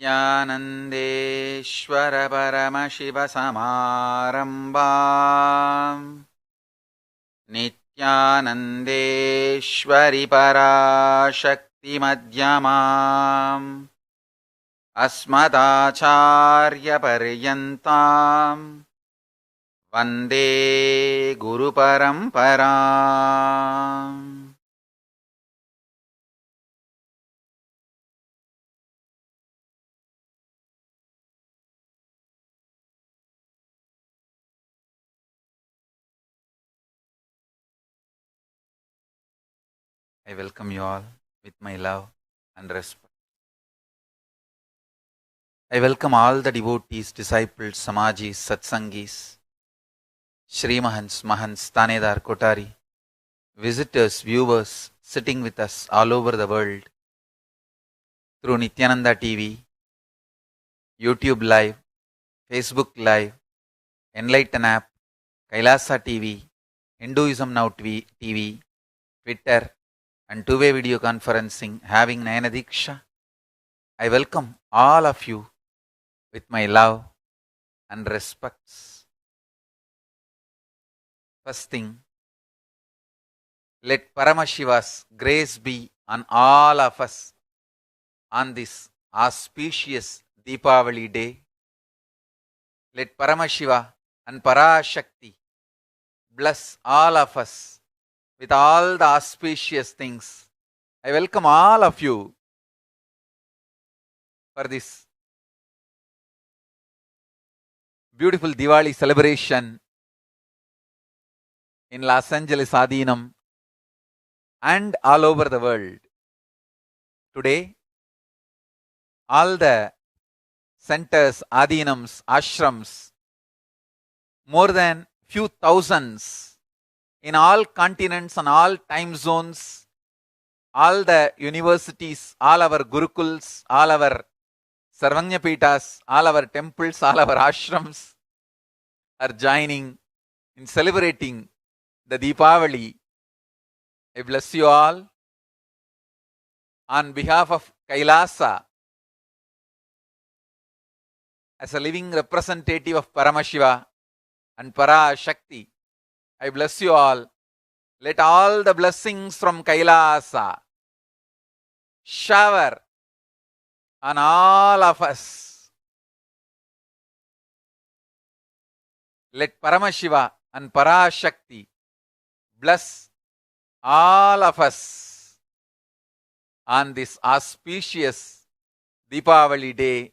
नित्यानन्देश्वर परमशिवसमारम्भाम् नित्यानन्देश्वरि पराशक्तिमध्यमाम् अस्मदाचार्यपर्यन्ताम् वन्दे गुरुपरम्पराम्. I welcome you all with my love and respect. I welcome all the devotees, disciples, Samajis, Satsangis, Shrimahans, Mahants, Tanedar, Kotari, visitors, viewers sitting with us all over the world through Nityananda TV, YouTube Live, Facebook Live, Enlighten App, Kailasa TV, Hinduism Now TV, Twitter, and two-way video conferencing having Nayana Diksha. I welcome all of you with my love and respects. First thing, let Paramashiva's grace be on all of us on this auspicious Deepavali day. Let Paramashiva and Parashakti bless all of us with all the auspicious things. I welcome all of you for this beautiful Diwali celebration in Los Angeles Adhinam and all over the world. Today, all the centers, Adhinams, ashrams, more than few thousands in all continents and all time zones, all the universities, all our gurukuls, all our Sarvagnapitas, all our temples, all our ashrams are joining in celebrating the Deepavali. I bless you all. On behalf of Kailasa, as a living representative of Paramashiva and Parashakti, I bless you all. Let all the blessings from Kailasa shower on all of us. Let Paramashiva and Parashakti bless all of us on this auspicious Deepavali day.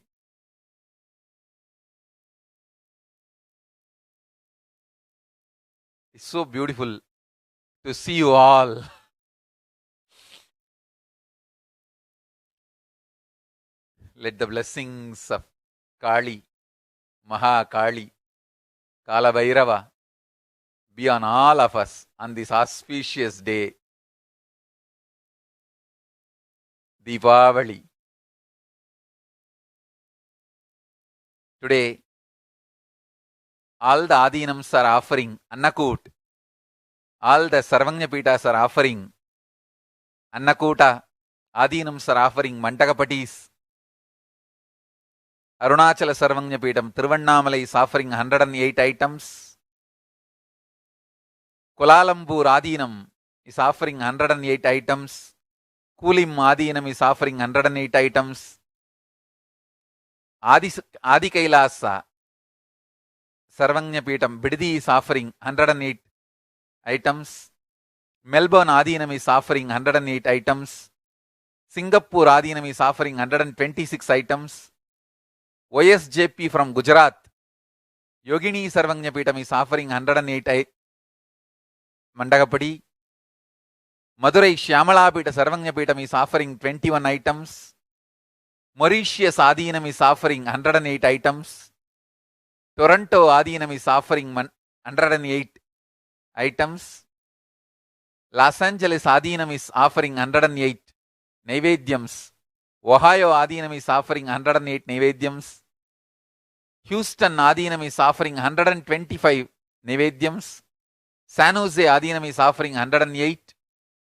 It's so beautiful to see you all. Let the blessings of Kali, Maha Kali, Kala Bhairava be on all of us on this auspicious day, Deepavali. Today, all the Adhinams are offering Annakut. All the Sarvagnapitas are offering Annakuta. Adhinams are offering Mantakapatis. Arunachala Sarvagnapitam, Tiruvannamalai is offering 108 items. Kulalambur Adhinam is offering 108 items. Kulim Adhinam is offering 108 items. Adi Kailasa Sarvagnapitam Biddi is offering 108 items. Melbourne Adhinam is offering 108 items. Singapore Adhinam is offering 126 items. OSJP from Gujarat, Yogini Sarvagnapitam is offering 108 Mandagapadi. Madurai Shyamalapita Sarvagnapitam is offering 21 items. Mauritius Adhinam is offering 108 items. Toronto Adhinam is offering 108 items. Los Angeles Adhinam is offering 108 Naivedyams. Ohio Adhinam is offering 108 Naivedyams. Houston Adhinam is offering 125 Naivedyams. San Jose Adhinam is offering 108.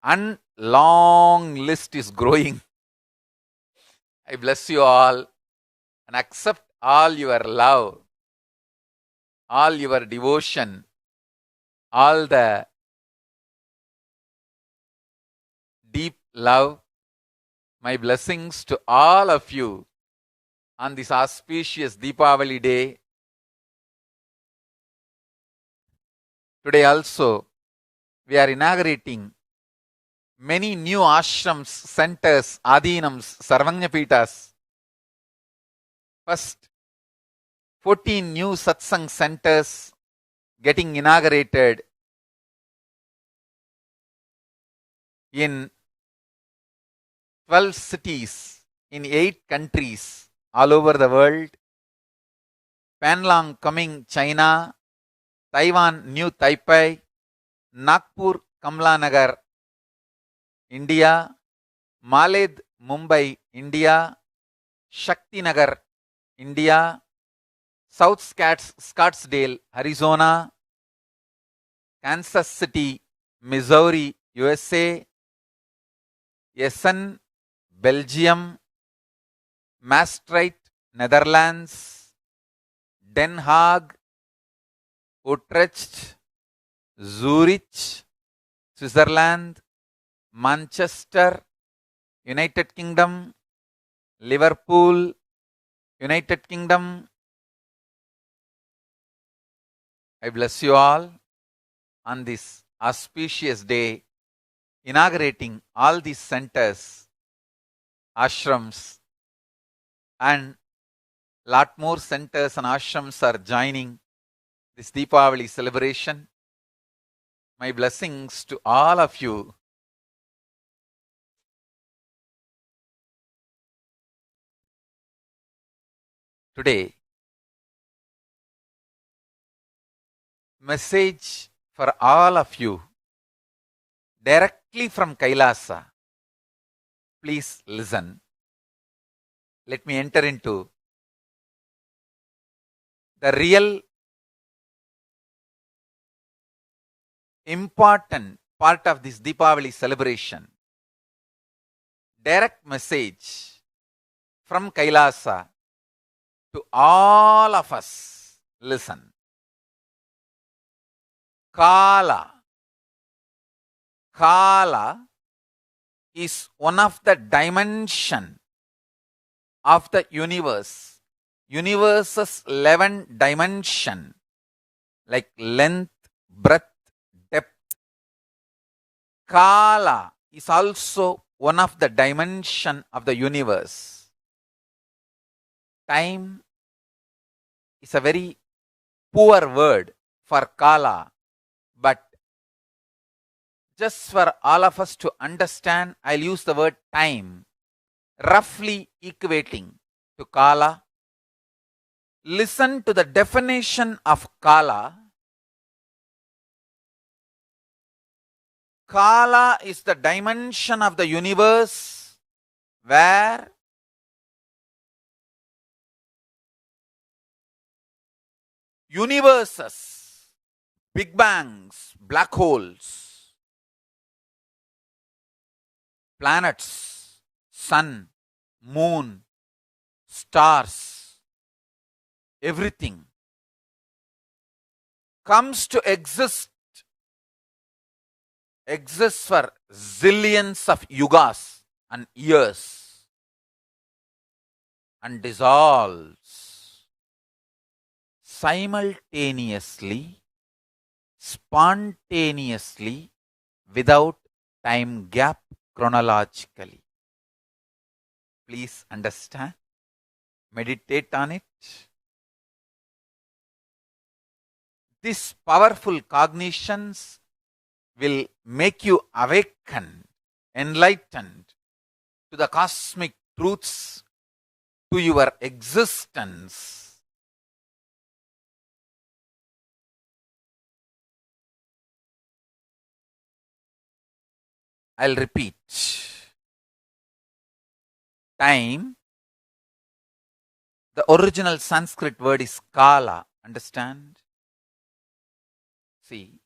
And long list is growing. I bless you all and accept all your love, all your devotion, all the deep love. My blessings to all of you on this auspicious Deepavali day. Today also, we are inaugurating many new ashrams, centers, adhinams, sarvagnapitas. First, 14 new satsang centers getting inaugurated in 12 cities in 8 countries all over the world. Panlong coming, China. Taiwan, New Taipei. Nagpur, Kamla Nagar, India. Maled, Mumbai, India. Shakti Nagar, India. South Scottsdale, Arizona. Kansas City, Missouri, USA. Essen, Belgium. Maastricht, Netherlands. Den Haag, Utrecht, Zurich, Switzerland. Manchester, United Kingdom. Liverpool, United Kingdom. I bless you all on this auspicious day, inaugurating all these centers, ashrams, and lot more centers and ashrams are joining this Deepavali celebration. My blessings to all of you. Today, message for all of you directly from Kailasa. Please listen. Let me enter into the real important part of this Deepavali celebration. Direct message from Kailasa to all of us. Listen. Kala. Kala is one of the dimension of the universe. Universe's 11 dimension, like length, breadth, depth. Kala is also one of the dimension of the universe. Time is a very poor word for Kala, but just for all of us to understand, I'll use the word time, roughly equating to Kala. Listen to the definition of Kala. Kala is the dimension of the universe where universes, big bangs, black holes, planets, sun, moon, stars, everything comes to exist for zillions of yugas and years and dissolves simultaneously, spontaneously, without time gap chronologically. Please understand, meditate on it. These powerful cognitions will make you awakened, enlightened to the cosmic truths, to your existence. I'll repeat. Time, the original Sanskrit word is kala. Understand? See,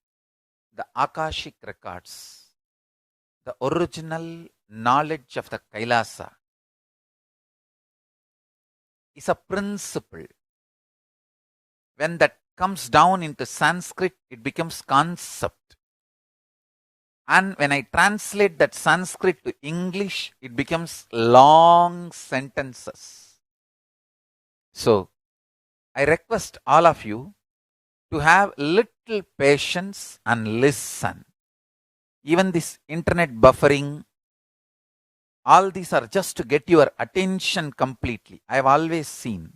the Akashic records, the original knowledge of the Kailasa is a principle. When that comes down into Sanskrit, it becomes concept. And when I translate that Sanskrit to English, it becomes long sentences. So, I request all of you to have little patience and listen. Even this internet buffering, all these are just to get your attention completely. I have always seen,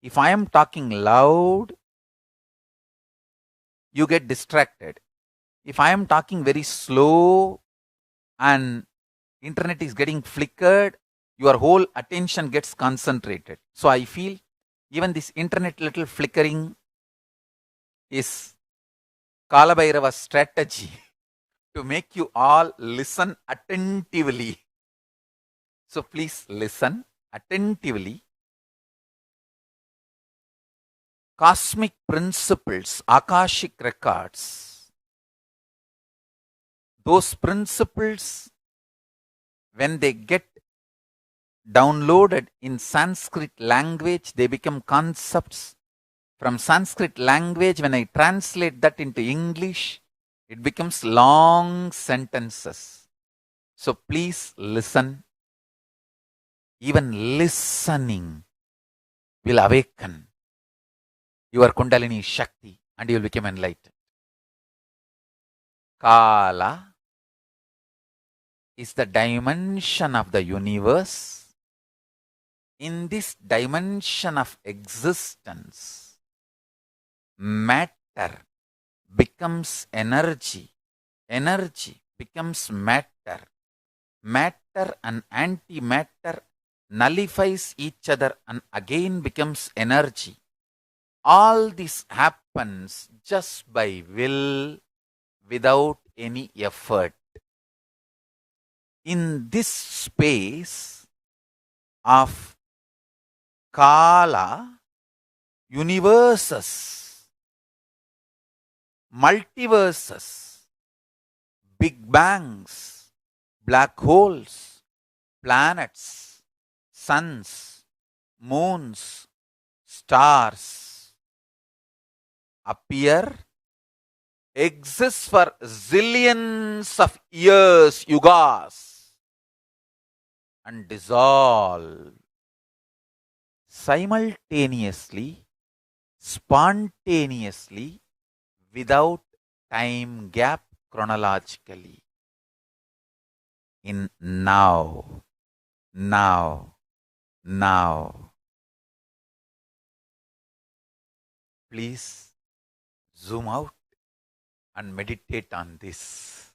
if I am talking loud, you get distracted. If I am talking very slow and internet is getting flickered, your whole attention gets concentrated. So I feel even this internet little flickering is Kalabhairava's strategy to make you all listen attentively. So please listen attentively. Cosmic principles, Akashic records, those principles, when they get downloaded in Sanskrit language, they become concepts. From Sanskrit language, when I translate that into English, it becomes long sentences. So please listen. Even listening will awaken your Kundalini Shakti and you will become enlightened. Kala is the dimension of the universe. In this dimension of existence, matter becomes energy. Energy becomes matter. Matter and antimatter nullifies each other and again becomes energy. All this happens just by will, without any effort. In this space of Kala, universes, multiverses, big bangs, black holes, planets, suns, moons, stars appear, exist for zillions of years, yugas, and dissolve simultaneously, spontaneously, without time gap chronologically. In now, now, now. Please zoom out and meditate on this.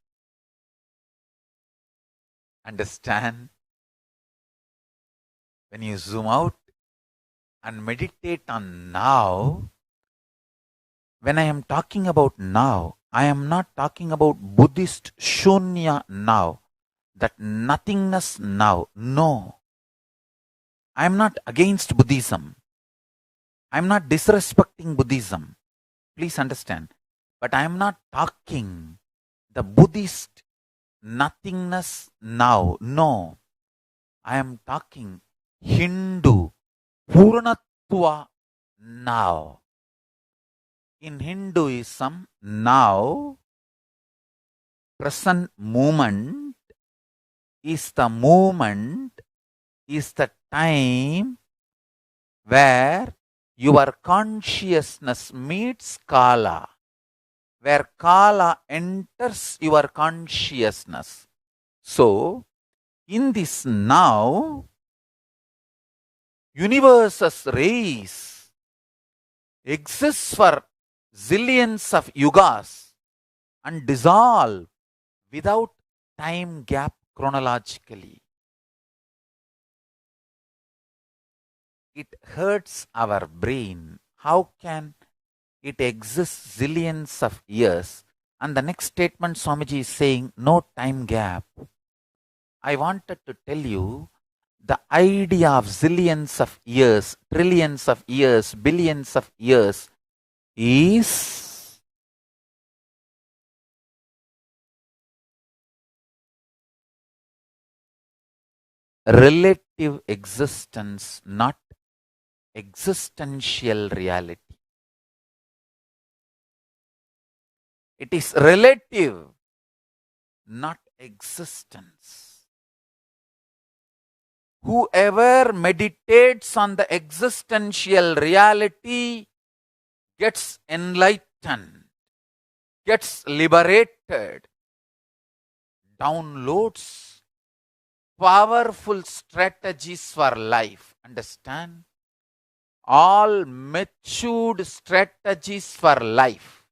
Understand? When you zoom out and meditate on now, when I am talking about now, I am not talking about Buddhist Shunya now, that nothingness now. No. I am not against Buddhism. I am not disrespecting Buddhism. Please understand. But I am not talking the Buddhist nothingness now. No. I am talking Hindu Purnatva now. In Hinduism, now, present moment is the moment, is the time where your consciousness meets Kala, where Kala enters your consciousness. So, in this now, universe's race exists for zillions of yugas and dissolve without time gap chronologically. It hurts our brain. How can it exist zillions of years? And the next statement Swamiji is saying, no time gap. I wanted to tell you the idea of zillions of years, trillions of years, billions of years is relative existence, not existential reality. It is relative, not existence. Whoever meditates on the existential reality gets enlightened, gets liberated, downloads powerful strategies for life. Understand? All matured strategies for life,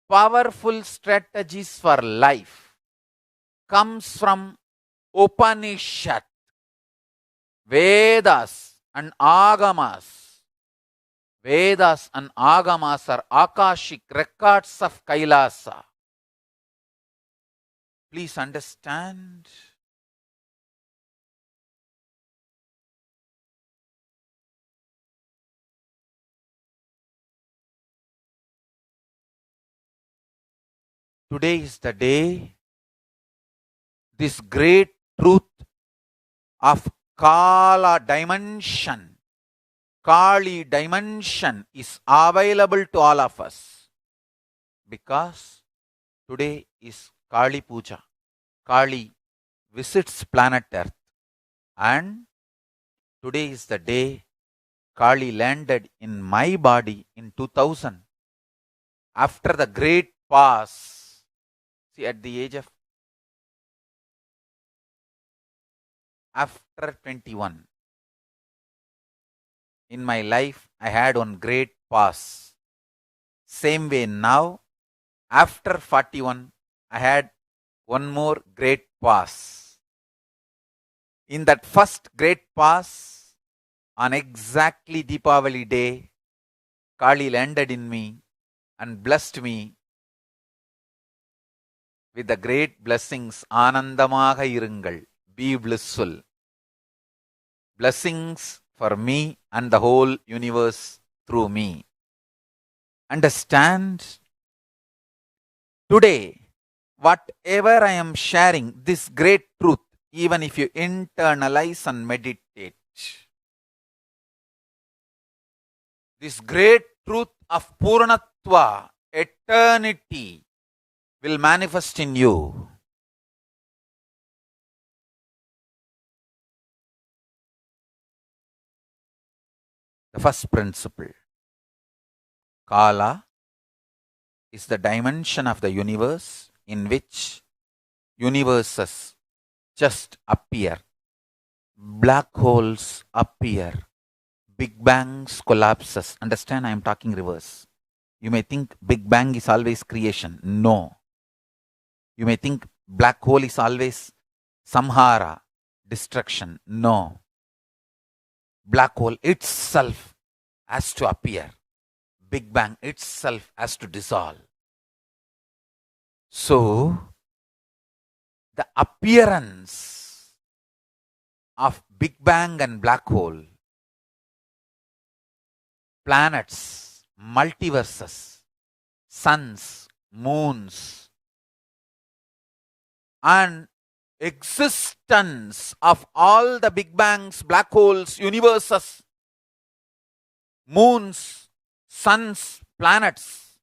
powerful strategies for life comes from Upanishad, Vedas and Agamas. Vedas and Agamas are Akashic records of Kailasa. Please understand. Today is the day this great truth of Kala dimension, Kali dimension is available to all of us. Because today is Kali Puja. Kali visits planet Earth. And today is the day Kali landed in my body in 2000. After the great pause, see, at the age of after 21, in my life, I had one great pause. Same way now, after 41, I had one more great pause. In that first great pause, on exactly Deepavali day, Kali landed in me and blessed me with the great blessings. Anandamaga irungal. Be blissful. Blessings for me and the whole universe through me. Understand? Today, whatever I am sharing, this great truth, even if you internalize and meditate, this great truth of Purnatva, eternity, will manifest in you. The first principle, Kala, is the dimension of the universe in which universes just appear. Black holes appear. Big bangs collapses. Understand, I am talking reverse. You may think Big Bang is always creation. No. You may think black hole is always samhara, destruction. No. Black hole itself has to appear. Big Bang itself has to dissolve. So, the appearance of Big Bang and black hole, planets, multiverses, suns, moons, and existence of all the Big Bangs, black holes, universes, moons, suns, planets,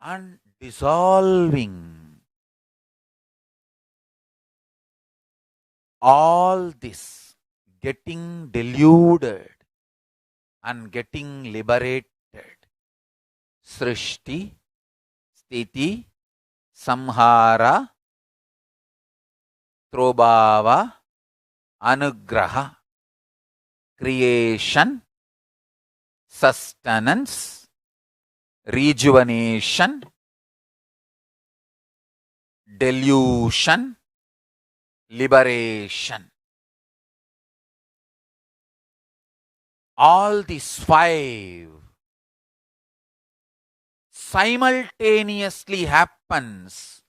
and dissolving. All this getting deluded and getting liberated. Srishti, Sthiti, Samhara, Trobhava, Anugraha, creation, sustenance, rejuvenation, delusion, liberation. All these five simultaneously happens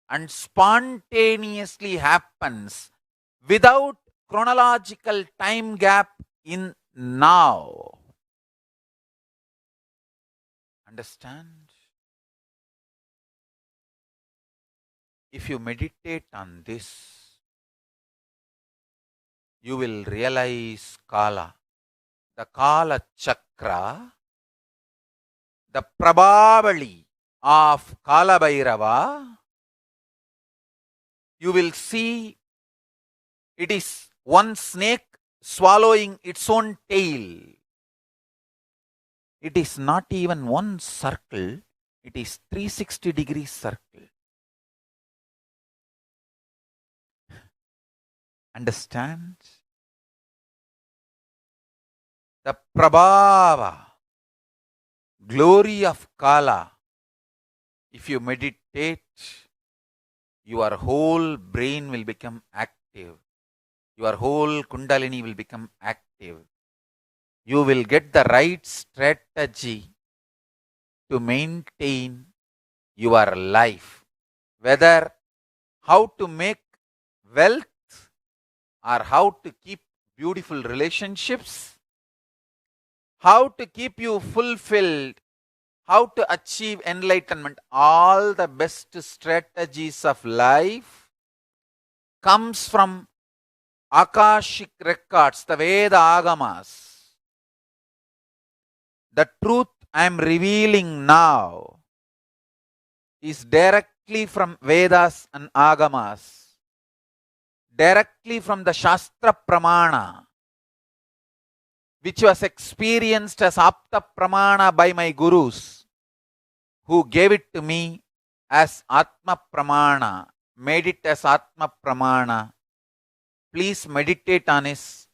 and spontaneously happens without chronological time gap in now. Understand? If you meditate on this, you will realize Kala. the Kala Chakra, the Prabhavali of Kala Bhairava, you will see it is one snake swallowing its own tail. It is not even one circle, it is 360-degree circle. Understand? The Prabhava, glory of Kala. If you meditate, your whole brain will become active. Your whole Kundalini will become active. You will get the right strategy to maintain your life. Whether how to make wealth or how to keep beautiful relationships, how to keep you fulfilled, how to achieve enlightenment, all the best strategies of life comes from Akashic records, the Veda Agamas. The truth I am revealing now is directly from Vedas and Agamas, directly from the Shastra Pramana, which was experienced as Apta Pramana by my gurus, who gave it to me as Atma Pramana, made it as Atma Pramana. Please meditate on this.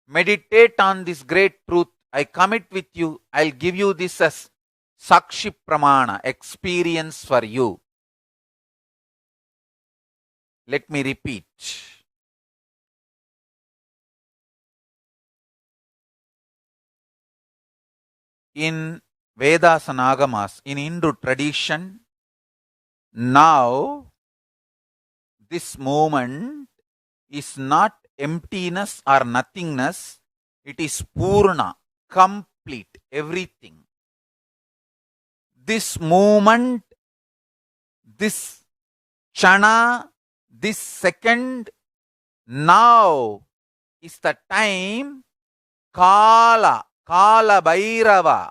Meditate on this great truth. I commit with you, I'll give you this as Sakshi Pramana, experience for you. Let me repeat. In Vedas and Agamas, in Hindu tradition, now this moment is not emptiness or nothingness, it is Purna, complete, everything. This moment, this Chana, this second, now is the time Kala Bhairava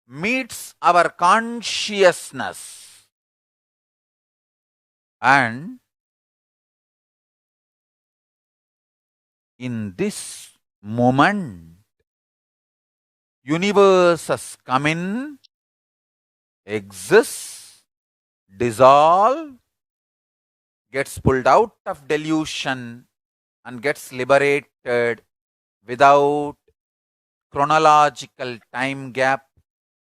meets our consciousness. And in this moment, universes come in, exists, dissolve, gets pulled out of delusion and gets liberated without chronological time gap,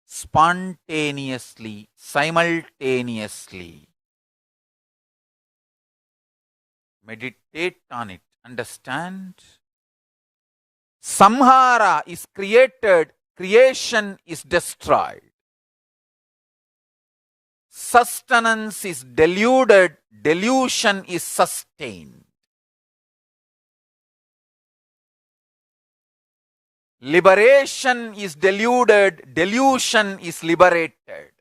spontaneously, simultaneously. Meditate on it. Understand? Samhara is created, creation is destroyed. Sustenance is deluded, delusion is sustained. Liberation is deluded, delusion is liberated.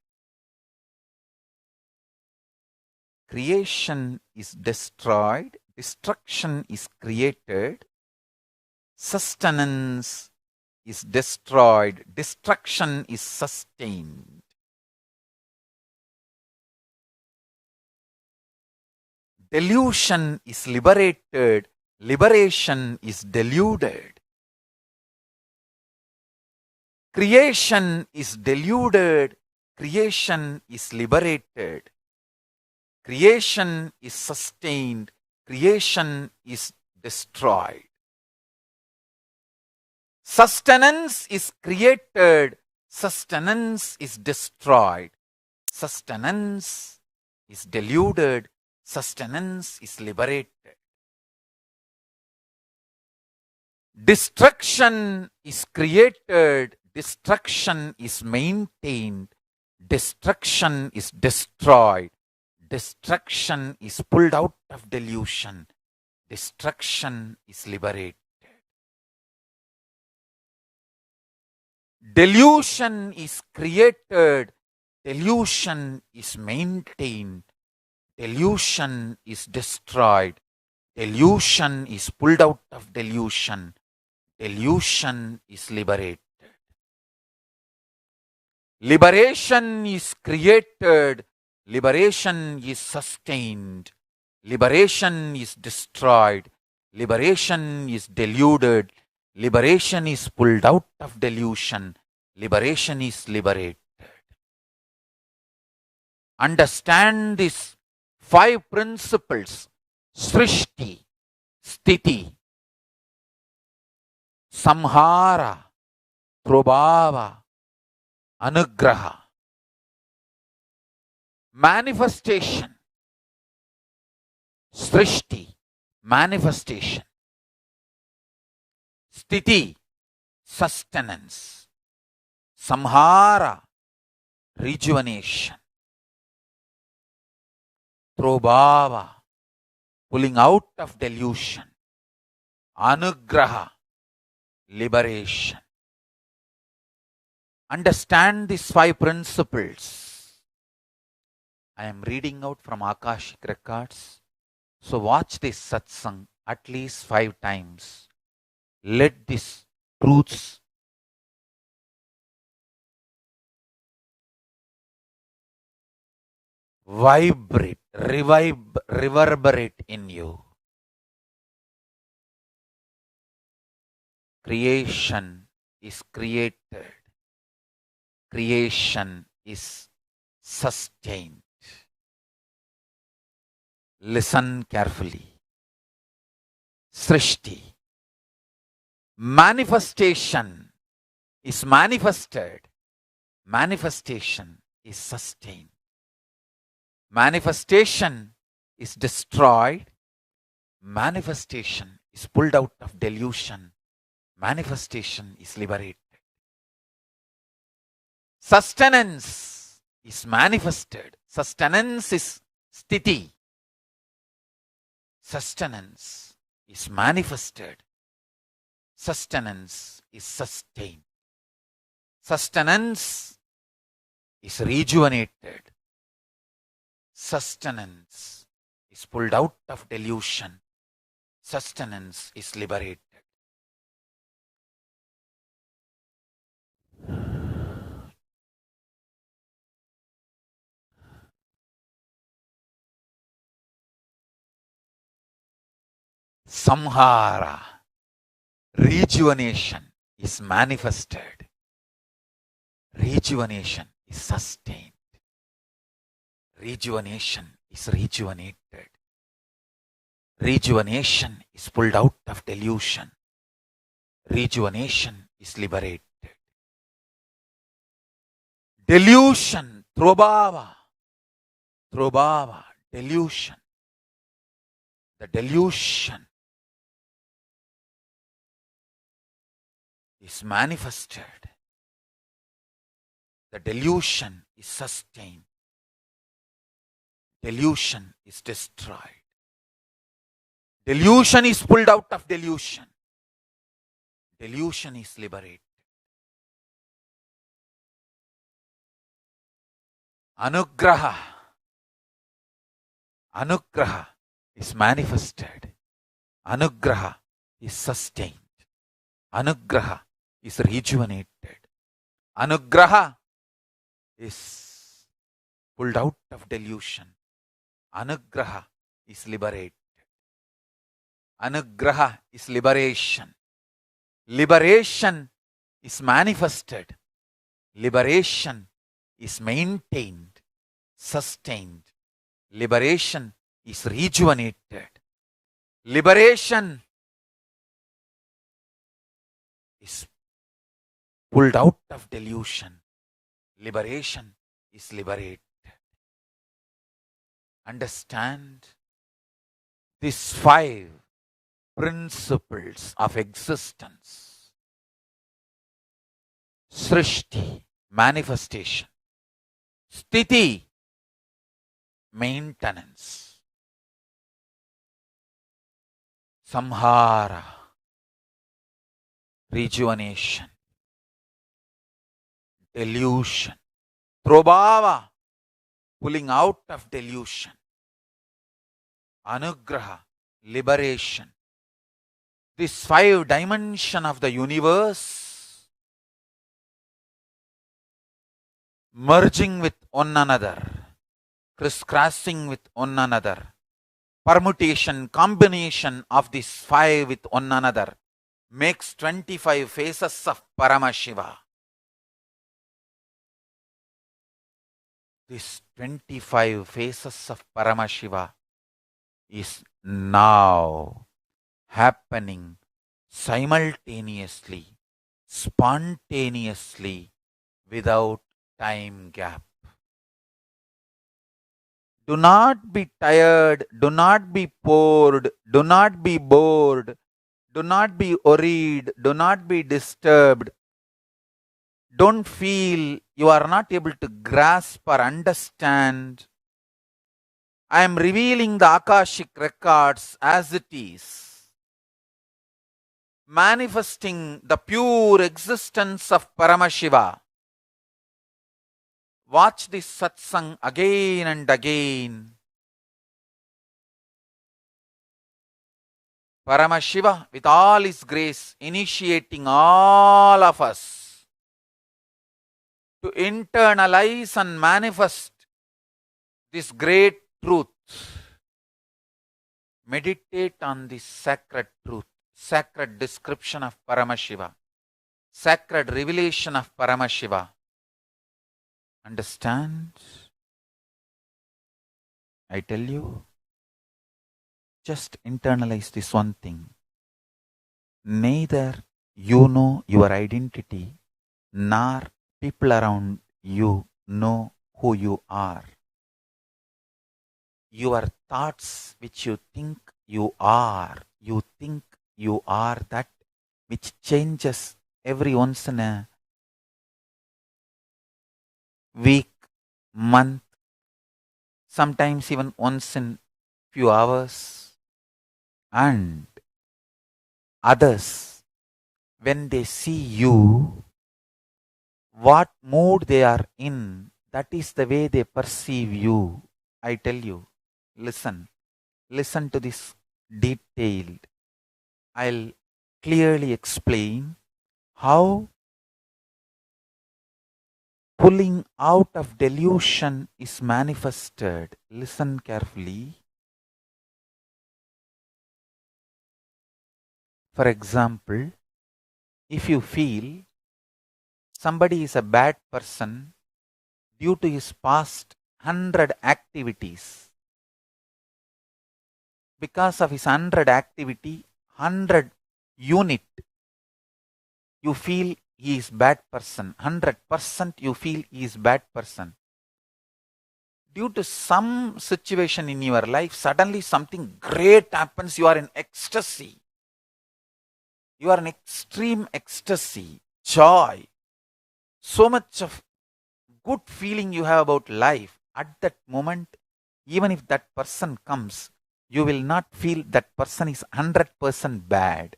Creation is destroyed, destruction is created. Sustenance is destroyed, destruction is sustained. Delusion is liberated, liberation is deluded. Creation is deluded, creation is liberated. Creation is sustained, creation is destroyed. Sustenance is created, sustenance is destroyed. Sustenance is deluded, sustenance is liberated. Destruction is created, destruction is maintained, destruction is destroyed, destruction is pulled out of delusion, destruction is liberated. Delusion is created, delusion is maintained, delusion is destroyed, delusion is pulled out of delusion, delusion is liberated. Liberation is created, liberation is sustained, liberation is destroyed, liberation is deluded, liberation is pulled out of delusion, liberation is liberated. Understand these 5 principles: Srishti, Sthiti, Samhara, Prabhava, Anugraha. Manifestation. Srishti, manifestation. Sthiti, sustenance. Samhara, rejuvenation. Prabhava, pulling out of delusion. Anugraha, liberation. Understand these 5 principles. I am reading out from Akashic records. So watch this satsang at least 5 times. Let these truths vibrate, reverberate in you. Creation is created. Creation is sustained. Listen carefully. Srishti. Manifestation is manifested. Manifestation is sustained. Manifestation is destroyed. Manifestation is pulled out of delusion. Manifestation is liberated. Sustenance is manifested. Sustenance is sthiti. Sustenance is manifested. Sustenance is sustained. Sustenance is rejuvenated. Sustenance is pulled out of delusion. Sustenance is liberated. Samhara, rejuvenation is manifested. Rejuvenation is sustained. Rejuvenation is rejuvenated. Rejuvenation is pulled out of delusion. Rejuvenation is liberated. Delusion, Prabhava, delusion. The delusion is manifested. The delusion is sustained. Delusion is destroyed. Delusion is pulled out of delusion. Delusion is liberated. Anugraha. Anugraha is manifested. Anugraha is sustained. Anugraha is rejuvenated. Anugraha is pulled out of delusion. Anugraha is liberated. Anugraha is liberation. Liberation is manifested. Liberation is maintained, sustained. Liberation is rejuvenated. Liberation is pulled out of delusion. Liberation is liberated. Understand these 5 principles of existence. Srishti, manifestation. Sthiti, maintenance. Samhara, rejuvenation. Delusion. Prabhava, pulling out of delusion. Anugraha, liberation. this 5 dimension of the universe merging with one another, crisscrossing with one another, permutation, combination of these 5 with one another makes 25 faces of Paramashiva. This 25 faces of Paramashiva is now happening simultaneously, spontaneously, without time gap. Do not be tired, do not be bored, do not be bored, do not be worried, do not be disturbed. Don't feel you are not able to grasp or understand. I am revealing the Akashic records as it is, manifesting the pure existence of Paramashiva. Watch this satsang again and again. Paramashiva, with all his grace, initiating all of us to internalize and manifest this great truth. Meditate on this sacred truth, sacred description of Paramashiva, sacred revelation of Paramashiva. Understand? I tell you, just internalize this one thing. Neither you know your identity, nor people around you know who you are. Your thoughts which you think you are that which changes every once in a week, month, sometimes even once in few hours. And others, when they see you, what mood they are in, that is the way they perceive you. I tell you, listen to this detailed. I'll clearly explain how pulling out of delusion is manifested. Listen carefully. For example, if you feel somebody is a bad person due to his past 100 activities, because of his 100 activity, 100 unit, you feel he is bad person. 100% you feel he is bad person. Due to some situation in your life, suddenly something great happens, you are in ecstasy. You are in extreme ecstasy, joy, so much of good feeling you have about life. At that moment, even if that person comes, you will not feel that person is 100% bad.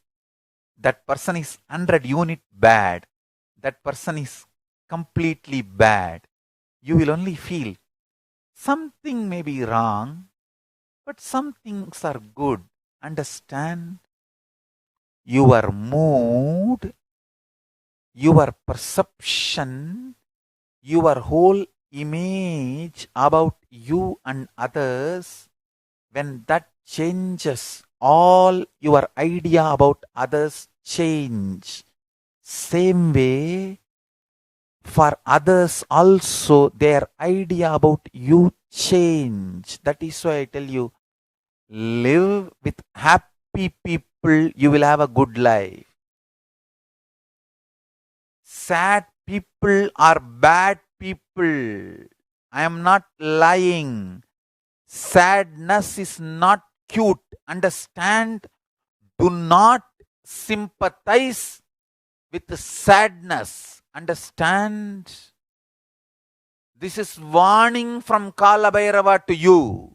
That person is 100 unit bad. That person is completely bad. You will only feel something may be wrong, but some things are good. Understand? Your mood, your perception, your whole image about you and others, when that changes, all your idea about others change. Same way, for others also, their idea about you change. That is why I tell you, live with happy people, you will have a good life. Sad people are bad people. I am not lying. Sadness is not cute. Understand? Do not sympathize with sadness. Understand? This is warning from Kala Bhairava to you.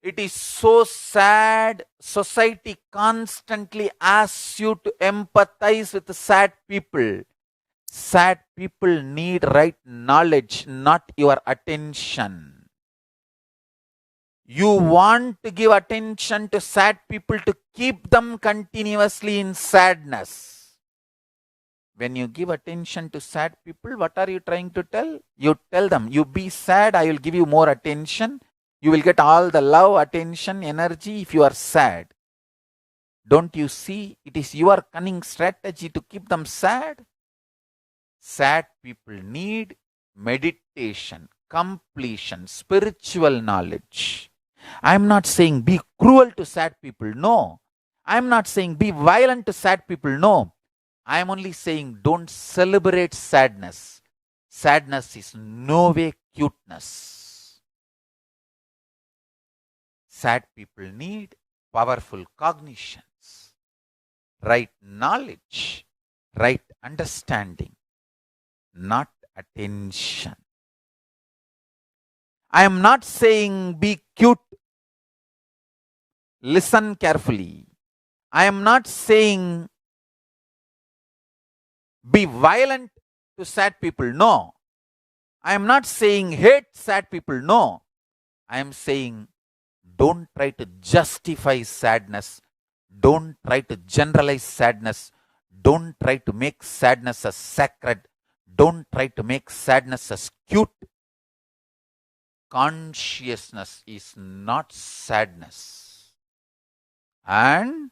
It is so sad. Society constantly asks you to empathize with sad people. Sad people need right knowledge, not your attention. You want to give attention to sad people to keep them continuously in sadness. When you give attention to sad people, what are you trying to tell? You tell them, you be sad, I will give you more attention. You will get all the love, attention, energy if you are sad. Don't you see? It is your cunning strategy to keep them sad. Sad people need meditation, completion, spiritual knowledge. I am not saying be cruel to sad people. No. I am not saying be violent to sad people. No. I am only saying don't celebrate sadness. Sadness is no way cuteness. Sad people need powerful cognitions, right knowledge, right understanding, not attention. I am not saying be cute. Listen carefully. I am not saying be violent to sad people. No. I am not saying hate sad people. No. I am saying don't try to justify sadness. Don't try to generalize sadness. Don't try to make sadness as sacred. Don't try to make sadness as cute. Consciousness is not sadness. And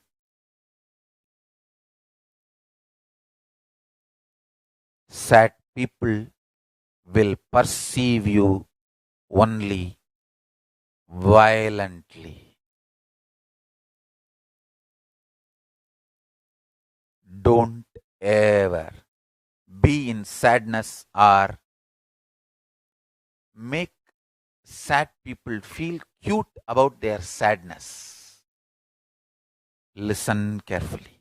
sad people will perceive you only violently. Don't ever be in sadness or make sad people feel cute about their sadness. Listen carefully.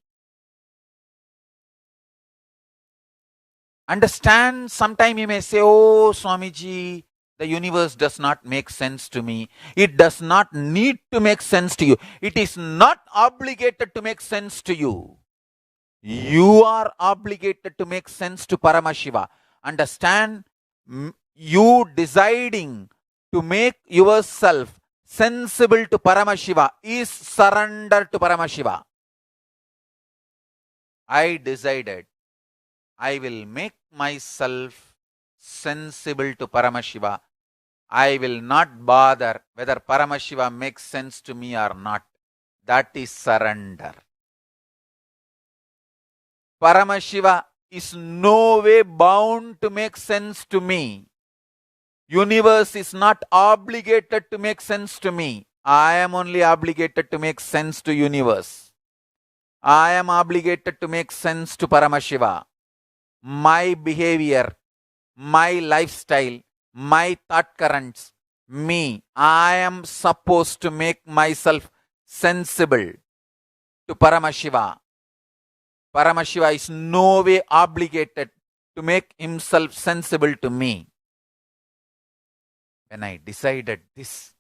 Understand, sometime you may say, oh Swamiji, the universe does not make sense to me. It does not need to make sense to you. It is not obligated to make sense to you. You are obligated to make sense to Paramashiva. Understand, you deciding to make yourself sensible to Paramashiva is surrender to Paramashiva. I decided I will make myself sensible to Paramashiva. I will not bother whether Paramashiva makes sense to me or not. That is surrender. Paramashiva is no way bound to make sense to me. Universe is not obligated to make sense to me. I am only obligated to make sense to universe. I am obligated to make sense to Paramashiva. My behavior, my lifestyle, my thought currents, me, I am supposed to make myself sensible to Paramashiva. Paramashiva is no way obligated to make himself sensible to me. When I decided this,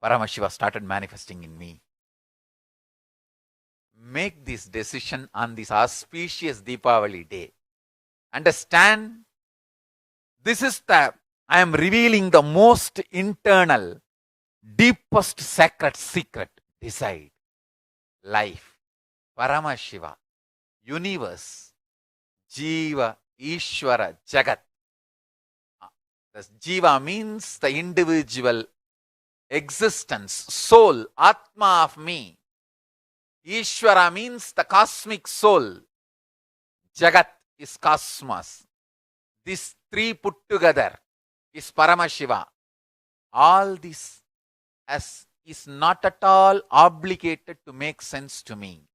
Paramashiva started manifesting in me. Make this decision on this auspicious Deepavali day. Understand, this is I am revealing the most internal, deepest sacred secret. Decide. Life, Paramashiva, universe, Jiva, Ishvara, Jagat. The Jiva means the individual existence, soul, Atma of me. Ishvara means the cosmic soul. Jagat is cosmos. These three put together is Paramashiva. All this is not at all obligated to make sense to me.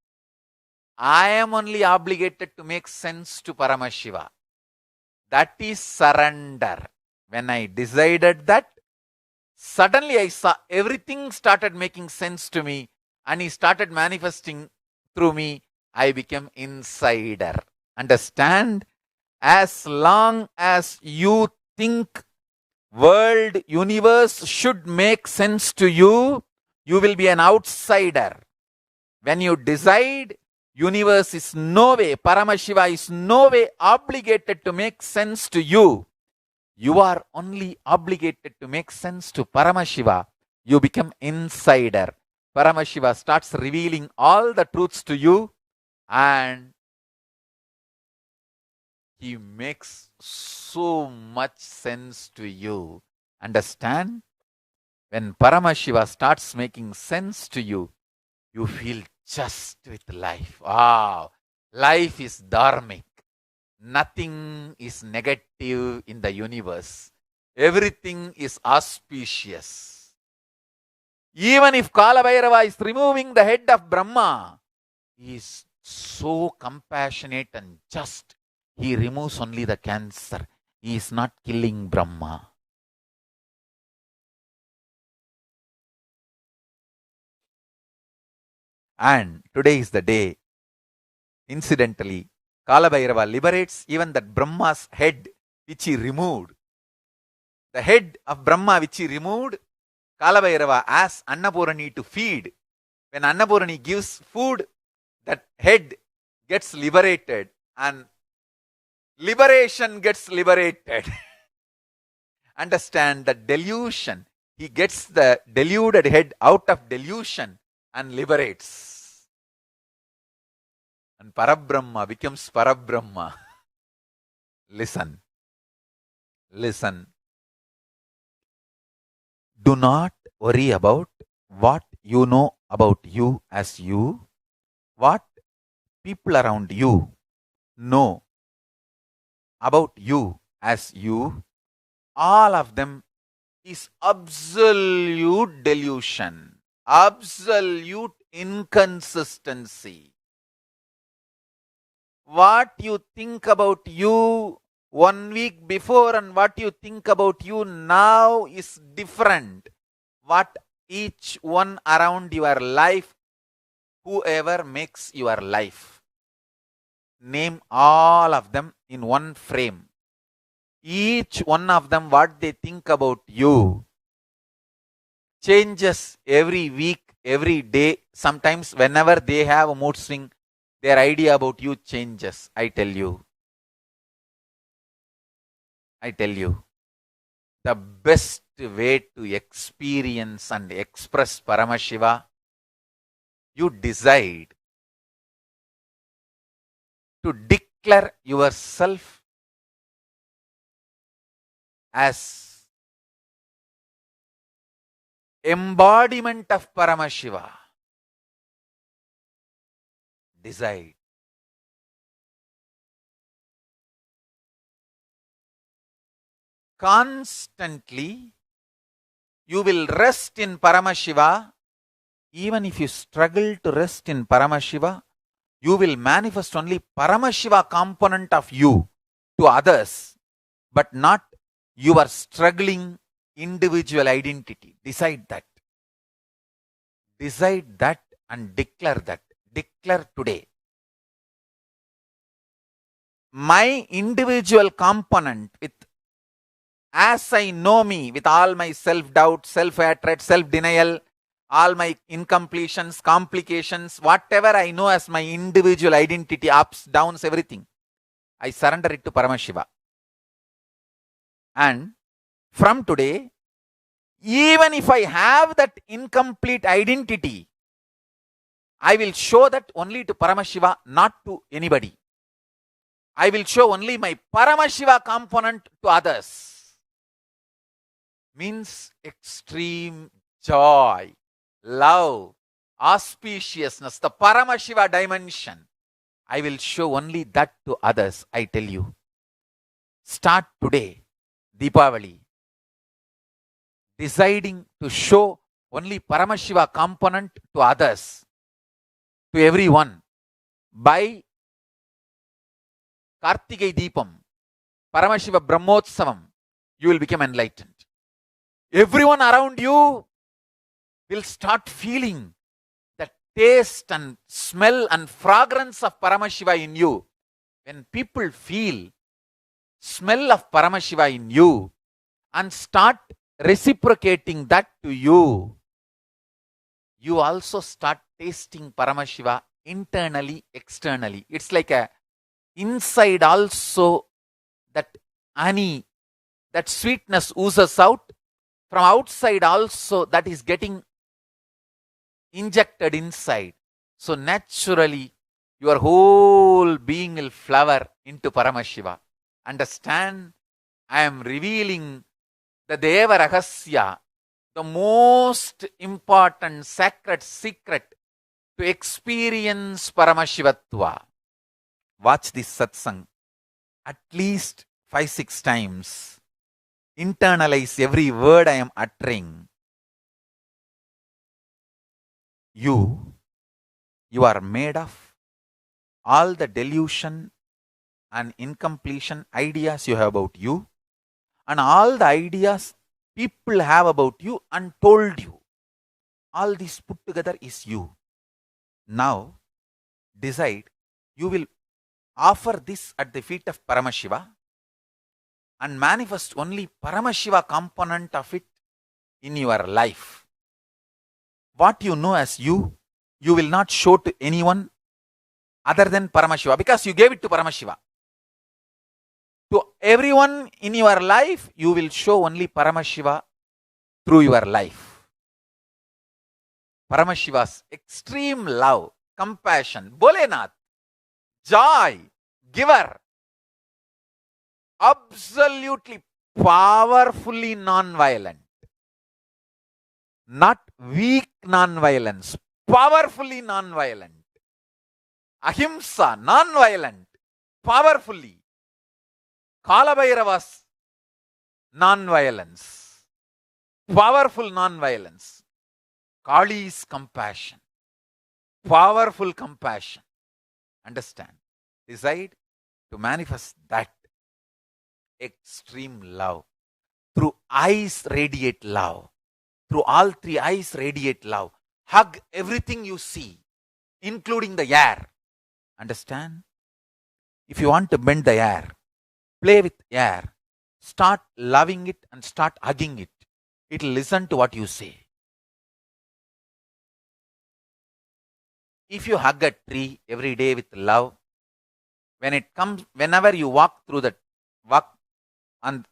I am only obligated to make sense to Paramashiva. That is surrender. When I decided that, suddenly I saw everything started making sense to me and he started manifesting through me. I became insider. Understand? As long as you think world, universe should make sense to you, you will be an outsider. When you decide, universe is no way, Paramashiva is no way obligated to make sense to you. You are only obligated to make sense to Paramashiva. you become insider. Paramashiva starts revealing all the truths to you, and he makes so much sense to you. Understand? When Paramashiva starts making sense to you, you feel just with life. Wow! Life is dharmic. Nothing is negative in the universe. Everything is auspicious. Even if Kalabhairava is removing the head of Brahma, he is so compassionate and just. He removes only the cancer. He is not killing Brahma. And today is the day. Incidentally, Kalabhairava liberates even that Brahma's head which he removed. The head of Brahma which he removed, Kalabhairava asks Annapurani to feed. When Annapurani gives food, that head gets liberated and liberation gets liberated. Understand the delusion. He gets the deluded head out of delusion and liberates. And Parabrahma becomes Parabrahma. Listen. Listen. Do not worry about what you know about you as you, what people around you know about you as you. All of them is absolute delusion, absolute inconsistency. What you think about you 1 week before and what you think about you now is different. What each one around your life, whoever makes your life, name all of them in one frame. Each one of them, what they think about you, changes every week, every day. Sometimes whenever they have a mood swing, their idea about you changes. I tell you. The best way to experience and express Paramashiva, you decide to declare yourself as embodiment of Paramashiva. Decide. Constantly, you will rest in Paramashiva. Even if you struggle to rest in Paramashiva, you will manifest only Paramashiva component of you to others, but not your struggling individual identity. Decide that. Decide that and declare that. Declare today. My individual component, with as I know me, with all my self-doubt, self-hatred, self-denial, all my incompletions, complications, whatever I know as my individual identity, ups, downs, everything, I surrender it to Paramashiva. And from today, even if I have that incomplete identity, I will show that only to Paramashiva, not to anybody. I will show only my Paramashiva component to others. Means extreme joy, love, auspiciousness, the Paramashiva dimension. I will show only that to others, I tell you. Start today, Deepavali, deciding to show only Paramashiva component to others, to everyone. By Kartigai Deepam, Paramashiva Brahmotsavam, you will become enlightened. Everyone around you will start feeling the taste and smell and fragrance of Paramashiva in you. When people feel smell of Paramashiva in you and start reciprocating that to you, you also start tasting Paramashiva internally, externally. It's like a inside also, that honey, that sweetness oozes out, From outside also that is getting injected inside. So naturally your whole being will flower into Paramashiva. Understand? I am revealing the Deva Rahasya, the most important sacred secret to experience Paramashivatva. Watch this satsang at least 5-6 times. Internalize every word I am uttering. You are made of all the delusion and incompletion ideas you have about you, and all the ideas people have about you and told you. All this put together is you. Now, decide you will offer this at the feet of Paramashiva and manifest only Paramashiva component of it in your life. What you know as you will not show to anyone other than Paramashiva, because you gave it to Paramashiva. To everyone in your life, you will show only Paramashiva through your life. Paramashiva's extreme love, compassion, Bholenath, joy, giver, absolutely powerfully non-violent. Not weak non-violence, powerfully non-violent. Ahimsa, non-violent, powerfully. Kalabhairava's non-violence, powerful non-violence. Kali's compassion, powerful compassion. Understand? Decide to manifest that extreme love. Through eyes radiate love. Through all three eyes radiate love. Hug everything you see, including the air. Understand? If you want to bend the air, play with air. Start loving it and start hugging it. It will listen to what you say. If you hug a tree every day with love, whenever you walk and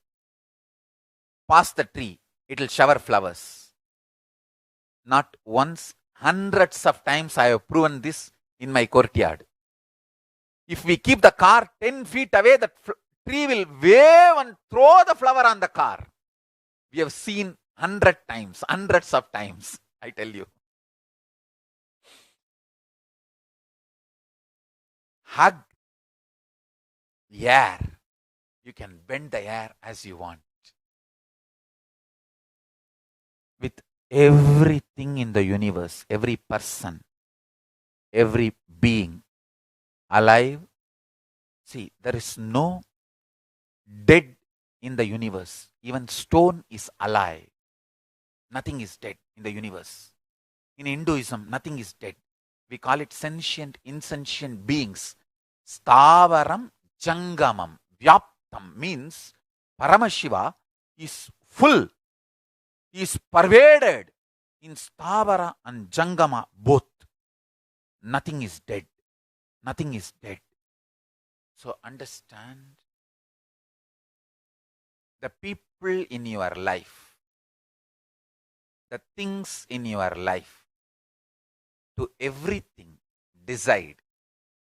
past the tree, it will shower flowers. Not once, hundreds of times I have proven this in my courtyard. If we keep the car 10 feet away, the tree will wave and throw the flower on the car. We have seen hundreds of times, I tell you. Hug the air. You can bend the air as you want. With everything in the universe, every person, every being alive. See, there is no dead in the universe. Even stone is alive. Nothing is dead in the universe. In Hinduism, nothing is dead. We call it sentient, insentient beings. Stavaram Jangamam. Vyaptam means Paramashiva is full. He is pervaded in Stavara and Jangama both. Nothing is dead. Nothing is dead. So understand, the people in your life, the things in your life, to everything decide,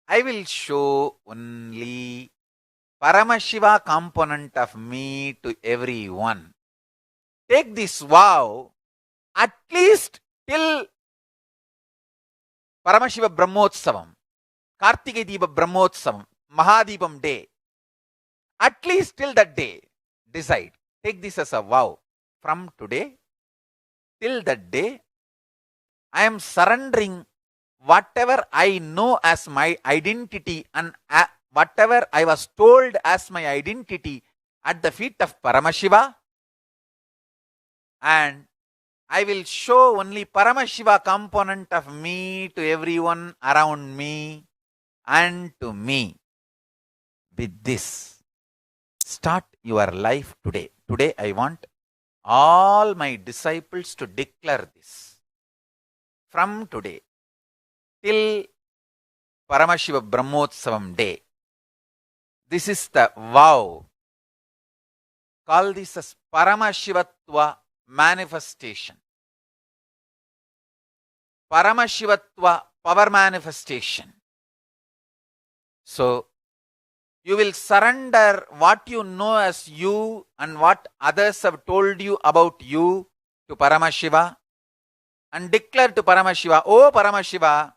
I will show only Paramashiva component of me to everyone. Take this vow at least till Paramashiva Brahmotsavam, Kartikeya Deepa Brahmotsavam, Mahadipam day. At least till that day, decide. Take this as a vow. From today till that day, I am surrendering whatever I know as my identity and whatever I was told as my identity at the feet of Paramashiva, and I will show only Paramashiva component of me to everyone around me and to me. With this, start your life today. Today I want all my disciples to declare this. From today till Paramashiva Brahmotsavam day, this is the vow. Call this as Paramashivatva manifestation. Paramashivatva, power manifestation. So, you will surrender what you know as you and what others have told you about you to Paramashiva and declare to Paramashiva, "Oh Paramashiva,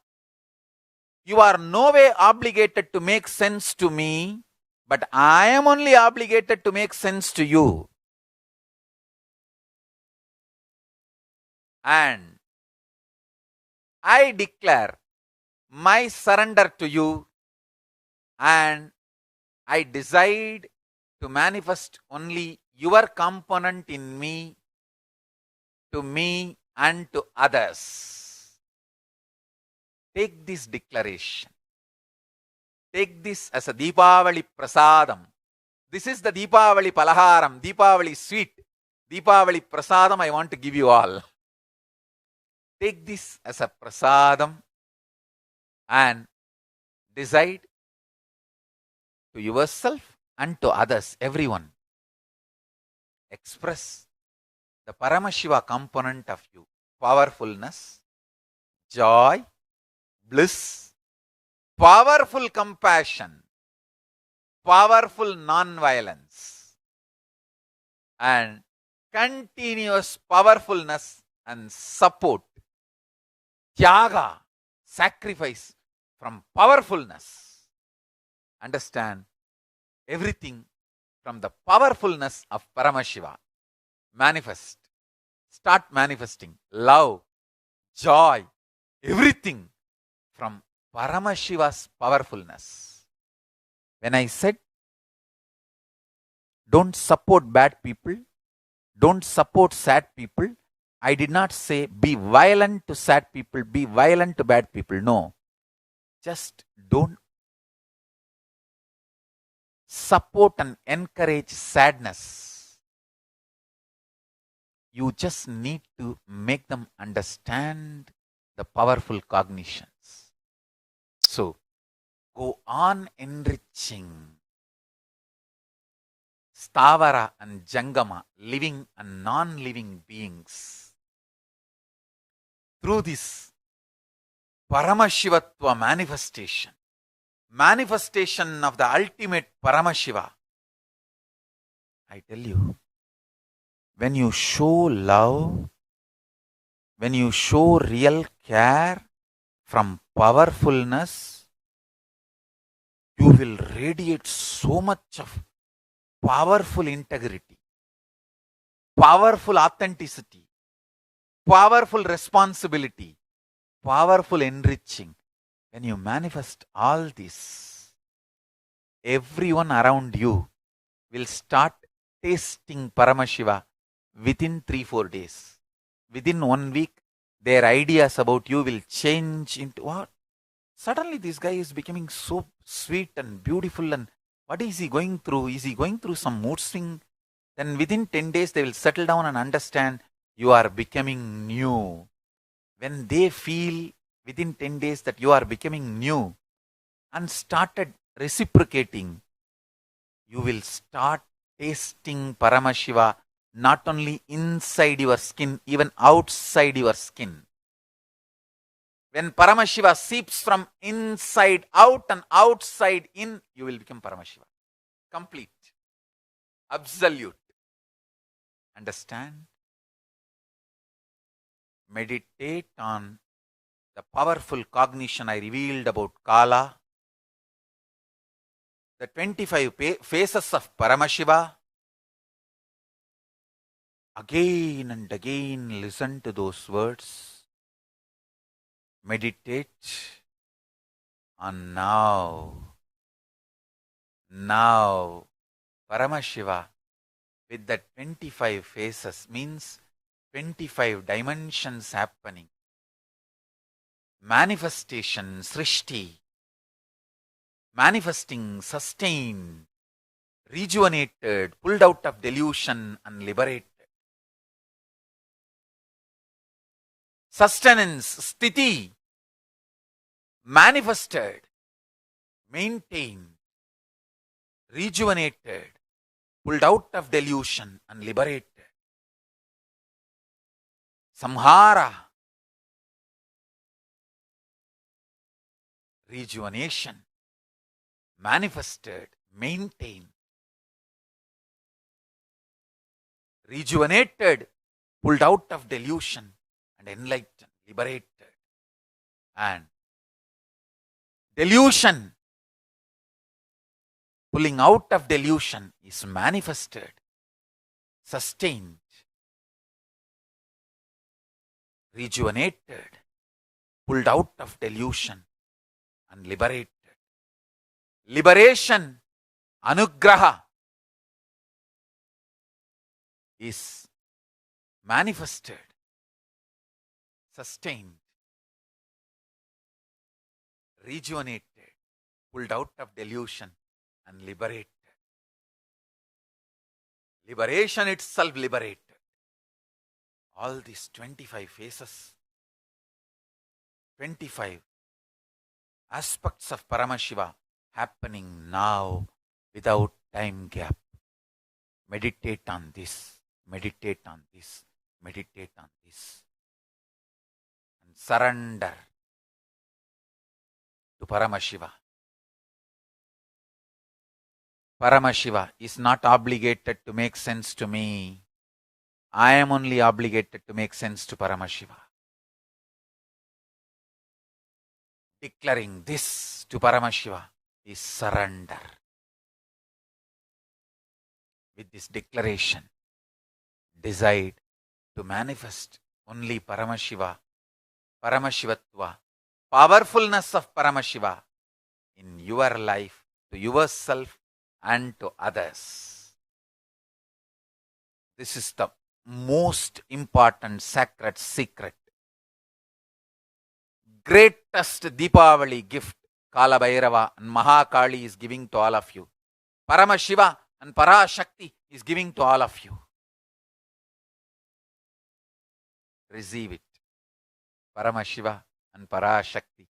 you are no way obligated to make sense to me, but I am only obligated to make sense to you." And I declare my surrender to you, and I decide to manifest only your component in me, to me and to others. Take this declaration. Take this as a Deepavali Prasadam. This is the Deepavali Palaharam, Deepavali sweet, Deepavali Prasadam I want to give you all. Take this as a Prasadam and decide to yourself and to others, everyone. Express the Paramashiva component of you. Powerfulness, joy, bliss, powerful compassion, powerful non-violence, and continuous powerfulness and support, tyaga, sacrifice from powerfulness. Understand everything from the powerfulness of Paramashiva. Manifest. Start manifesting love, joy, everything from Paramashiva's powerfulness. When I said don't support bad people, don't support sad people, I did not say be violent to sad people, be violent to bad people. No. Just don't support and encourage sadness. You just need to make them understand the powerful cognitions. So, go on enriching Stavara and Jangama, living and non-living beings, through this Paramashivatva manifestation, manifestation of the ultimate Paramashiva. I tell you, when you show love, when you show real care from powerfulness, you will radiate so much of powerful integrity, powerful authenticity, powerful responsibility, powerful enriching. When you manifest all this, everyone around you will start tasting Paramashiva within 3-4 days. Within 1 week, their ideas about you will change into what? Suddenly this guy is becoming so sweet and beautiful, and what is he going through? Is he going through some mood swing? Then within 10 days, they will settle down and understand you are becoming new. When they feel within 10 days that you are becoming new and started reciprocating, you will start tasting Paramashiva not only inside your skin, even outside your skin. When Paramashiva seeps from inside out and outside in, you will become Paramashiva. Complete. Absolute. Understand? Meditate on the powerful cognition I revealed about Kala, the 25 faces of Paramashiva. Again and again listen to those words. Meditate on now. Now, Paramashiva with the 25 faces means 25 dimensions happening. Manifestation, Srishti. Manifesting, sustained, rejuvenated, pulled out of delusion and liberated. Sustenance, Sthiti. Manifested, maintained, rejuvenated, pulled out of delusion and liberated. samhara, rejuvenation, manifested, maintained, rejuvenated, pulled out of delusion, and enlightened, liberated. And delusion, pulling out of delusion, is manifested, sustained, rejuvenated, pulled out of delusion, and liberated. Liberation, anugraha, is manifested, sustained, rejuvenated, pulled out of delusion, and liberated. Liberation itself liberated. All these 25 phases, 25 aspects of Paramashiva happening now without time gap. Meditate on this, meditate on this, meditate on this. And surrender to Paramashiva. Paramashiva is not obligated to make sense to me. I am only obligated to make sense to Paramashiva. Declaring this to Paramashiva is surrender. With this declaration, decide to manifest only Paramashiva, Paramashivatva, powerfulness of Paramashiva in your life, to yourself and to others. This is the most important sacred secret. Greatest Deepavali gift Kala Bhairava and Mahakali is giving to all of you. Paramashiva and Parashakti is giving to all of you. Receive it. Paramashiva and Parashakti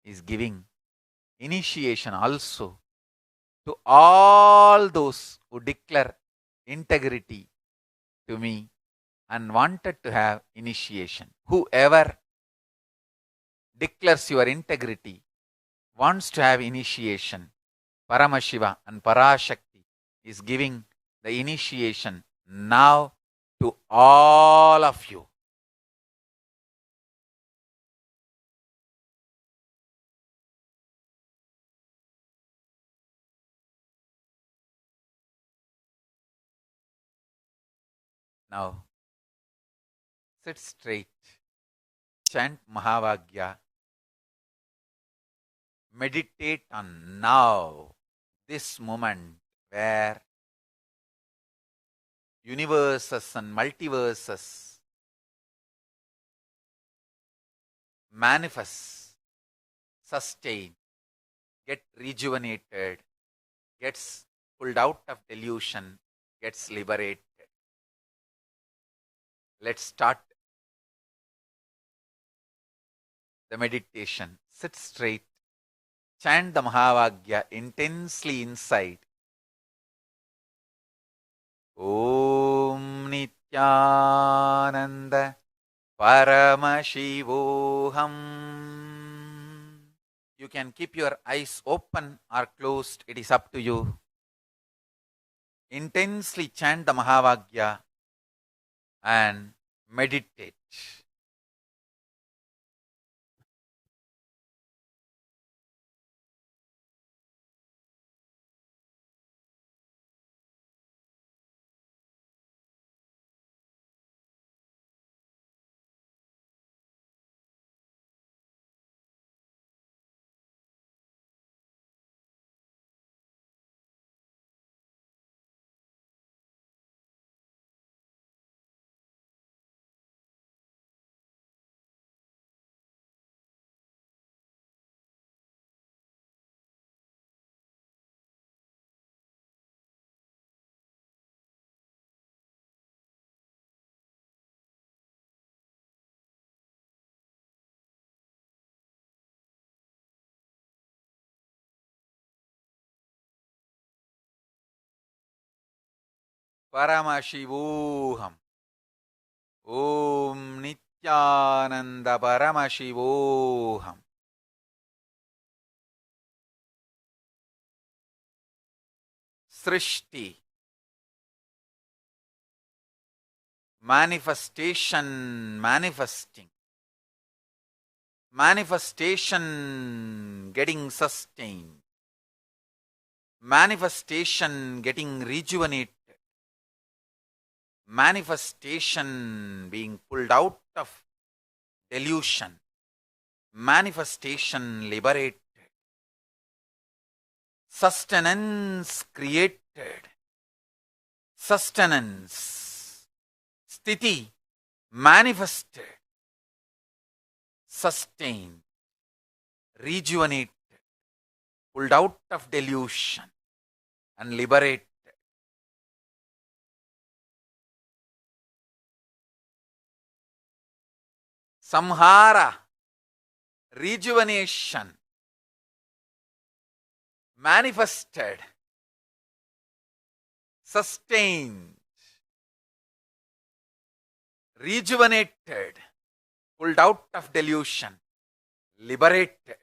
is giving initiation also to all those who declare integrity to me and wanted to have initiation. Whoever declares your integrity wants to have initiation, Paramashiva and Parashakti is giving the initiation now to all of you. Now, sit straight, chant Mahavagya, meditate on now, this moment where universes and multiverses manifest, sustain, get rejuvenated, gets pulled out of delusion, gets liberated. Let's start the meditation. Sit straight, chant the Mahavagya intensely inside. Om Nityananda Paramashivoham. You can keep your eyes open or closed, it is up to you. Intensely chant the Mahavagya and meditate. Paramashivoham. Om Nityananda Paramashivoham. Srishti, manifestation, manifesting, manifestation getting sustained, manifestation getting rejuvenated, manifestation being pulled out of delusion, manifestation liberated, sustenance created, sustenance, sthiti manifested, sustained, rejuvenated, pulled out of delusion and liberated. Samhara, rejuvenation, manifested, sustained, rejuvenated, pulled out of delusion, liberated.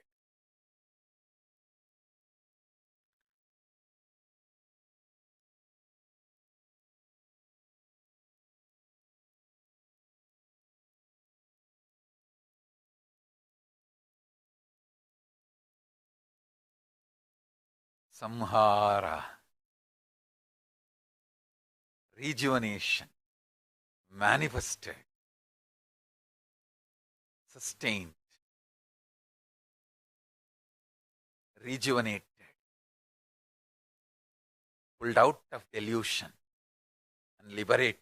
Samhara, rejuvenation, manifested, sustained, rejuvenated, pulled out of delusion and liberated.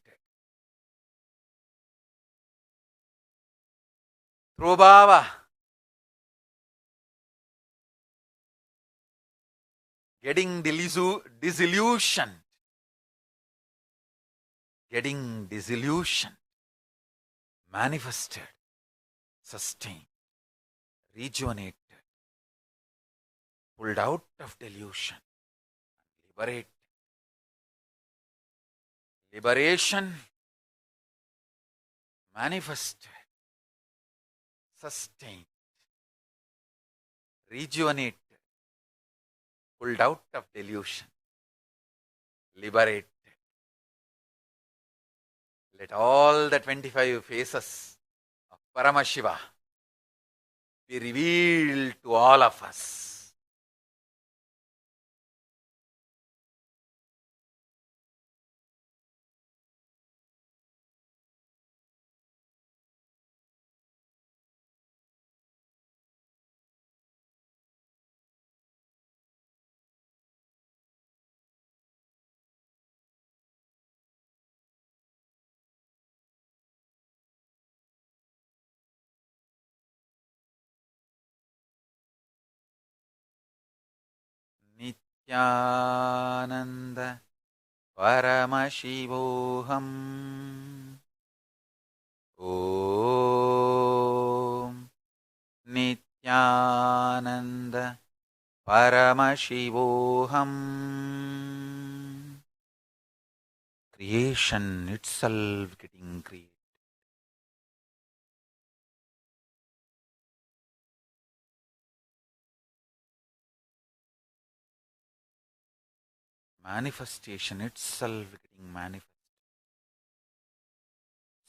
Prabhava, getting disillusioned, getting disillusioned, manifested, sustained, rejuvenated, pulled out of delusion, liberated. Liberation, manifested, sustained, rejuvenated, pulled out of delusion, liberated. Let all the 25 faces of Paramashiva be revealed to all of us. Nityananda Paramashivoham. Om Nityananda Paramashivoham. Creation itself getting created. Manifestation itself getting manifest.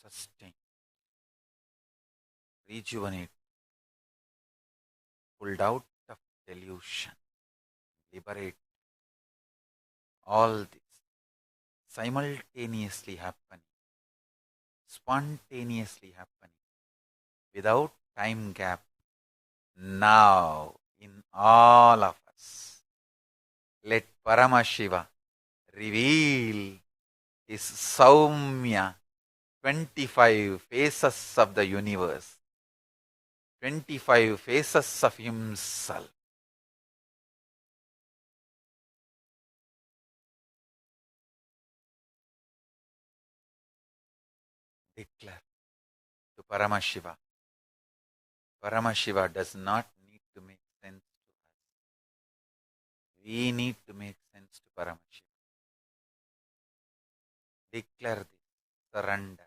Sustain. Rejuvenate. Pulled out of delusion. Liberate. All this simultaneously happening. Spontaneously happening. Without time gap. Now in all of us. Let Paramashiva reveal his Saumya 25 faces of the universe, 25 faces of himself. Declare to Paramashiva. Paramashiva does not need to make sense to us. We need to make sense to Paramashiva. Declare this, surrender.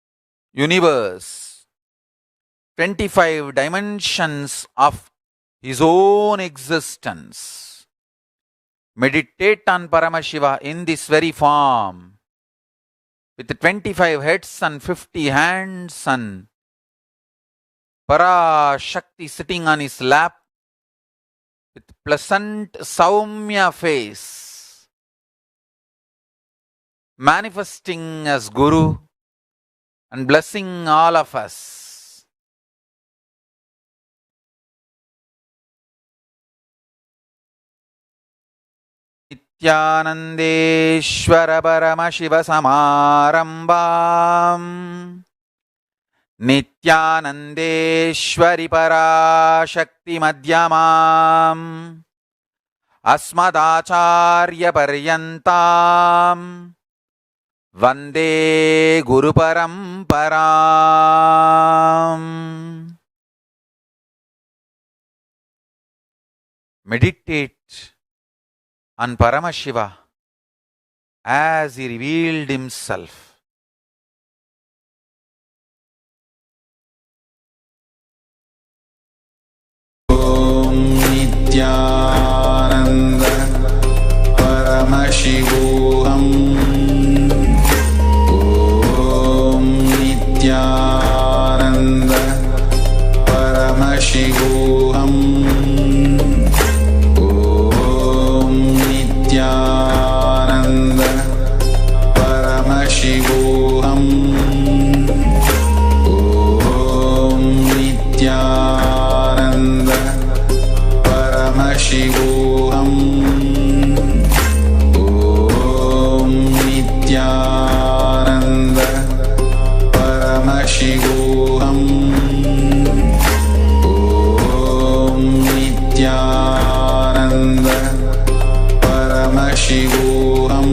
universe, 25 dimensions of his own existence. Meditate on Paramashiva in this very form, with 25 heads and 50 hands and Parashakti sitting on his lap with pleasant Saumya face, manifesting as Guru and blessing all of us. Nityanandeshwara Paramashiva Samarambam Nityanandeshwari Parashakti Madhyamam Asmadacharya Paryantam Vande Guru Paramparam. Meditate on Paramashiva as he revealed himself. Nityananda Paramashivoham. Om Nityananda Paramashivoham. Om Nityananda Paramashivoham. Om Nityananda Paramashivoham. Om Nityananda Paramashivoham. Om Nityananda Paramashivoham. Om Nityananda Paramashivoham.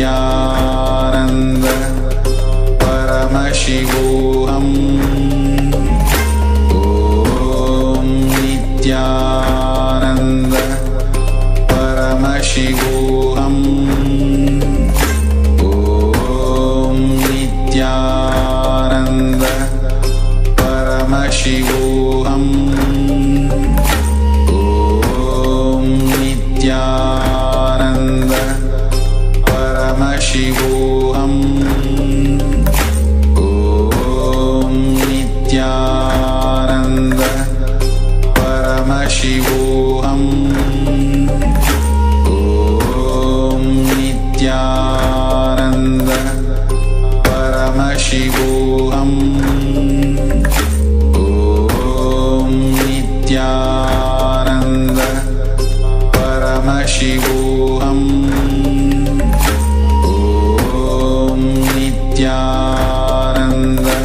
Nityananda Paramashivoham. Om Nityananda Paramashivoham. Om Nityananda Paramashivoham. Om Nityananda Paramashivoham. Om Nityananda Paramashivoham. Om Nityananda Paramashivoham. Om Nityananda Paramashivoham. Om Nityananda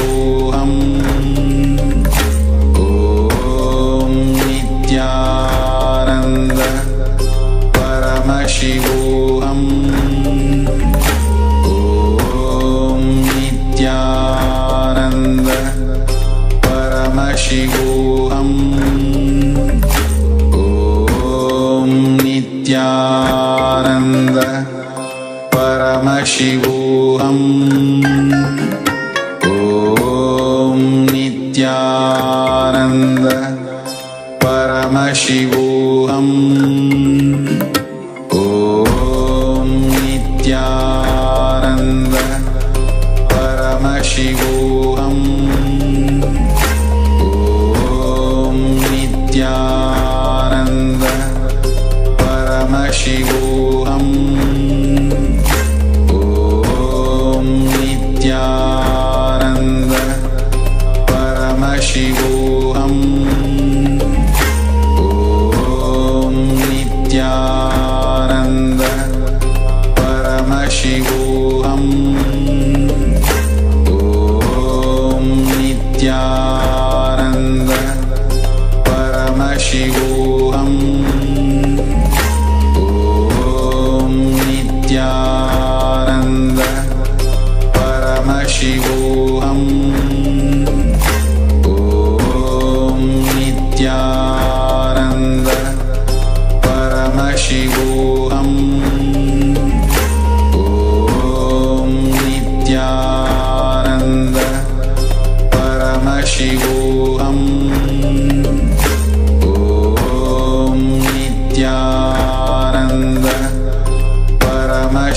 Paramashivoham. Om Nityananda Paramashivoham. Om Nityananda Paramashivoham. Om Nityananda Paramashivoham. Om Nityananda Paramashivoham. Om Nityananda Paramashivoham. Om Nityananda Paramashivoham. Om Nityananda Paramashivoham. Om Nityananda Paramashivoham. Om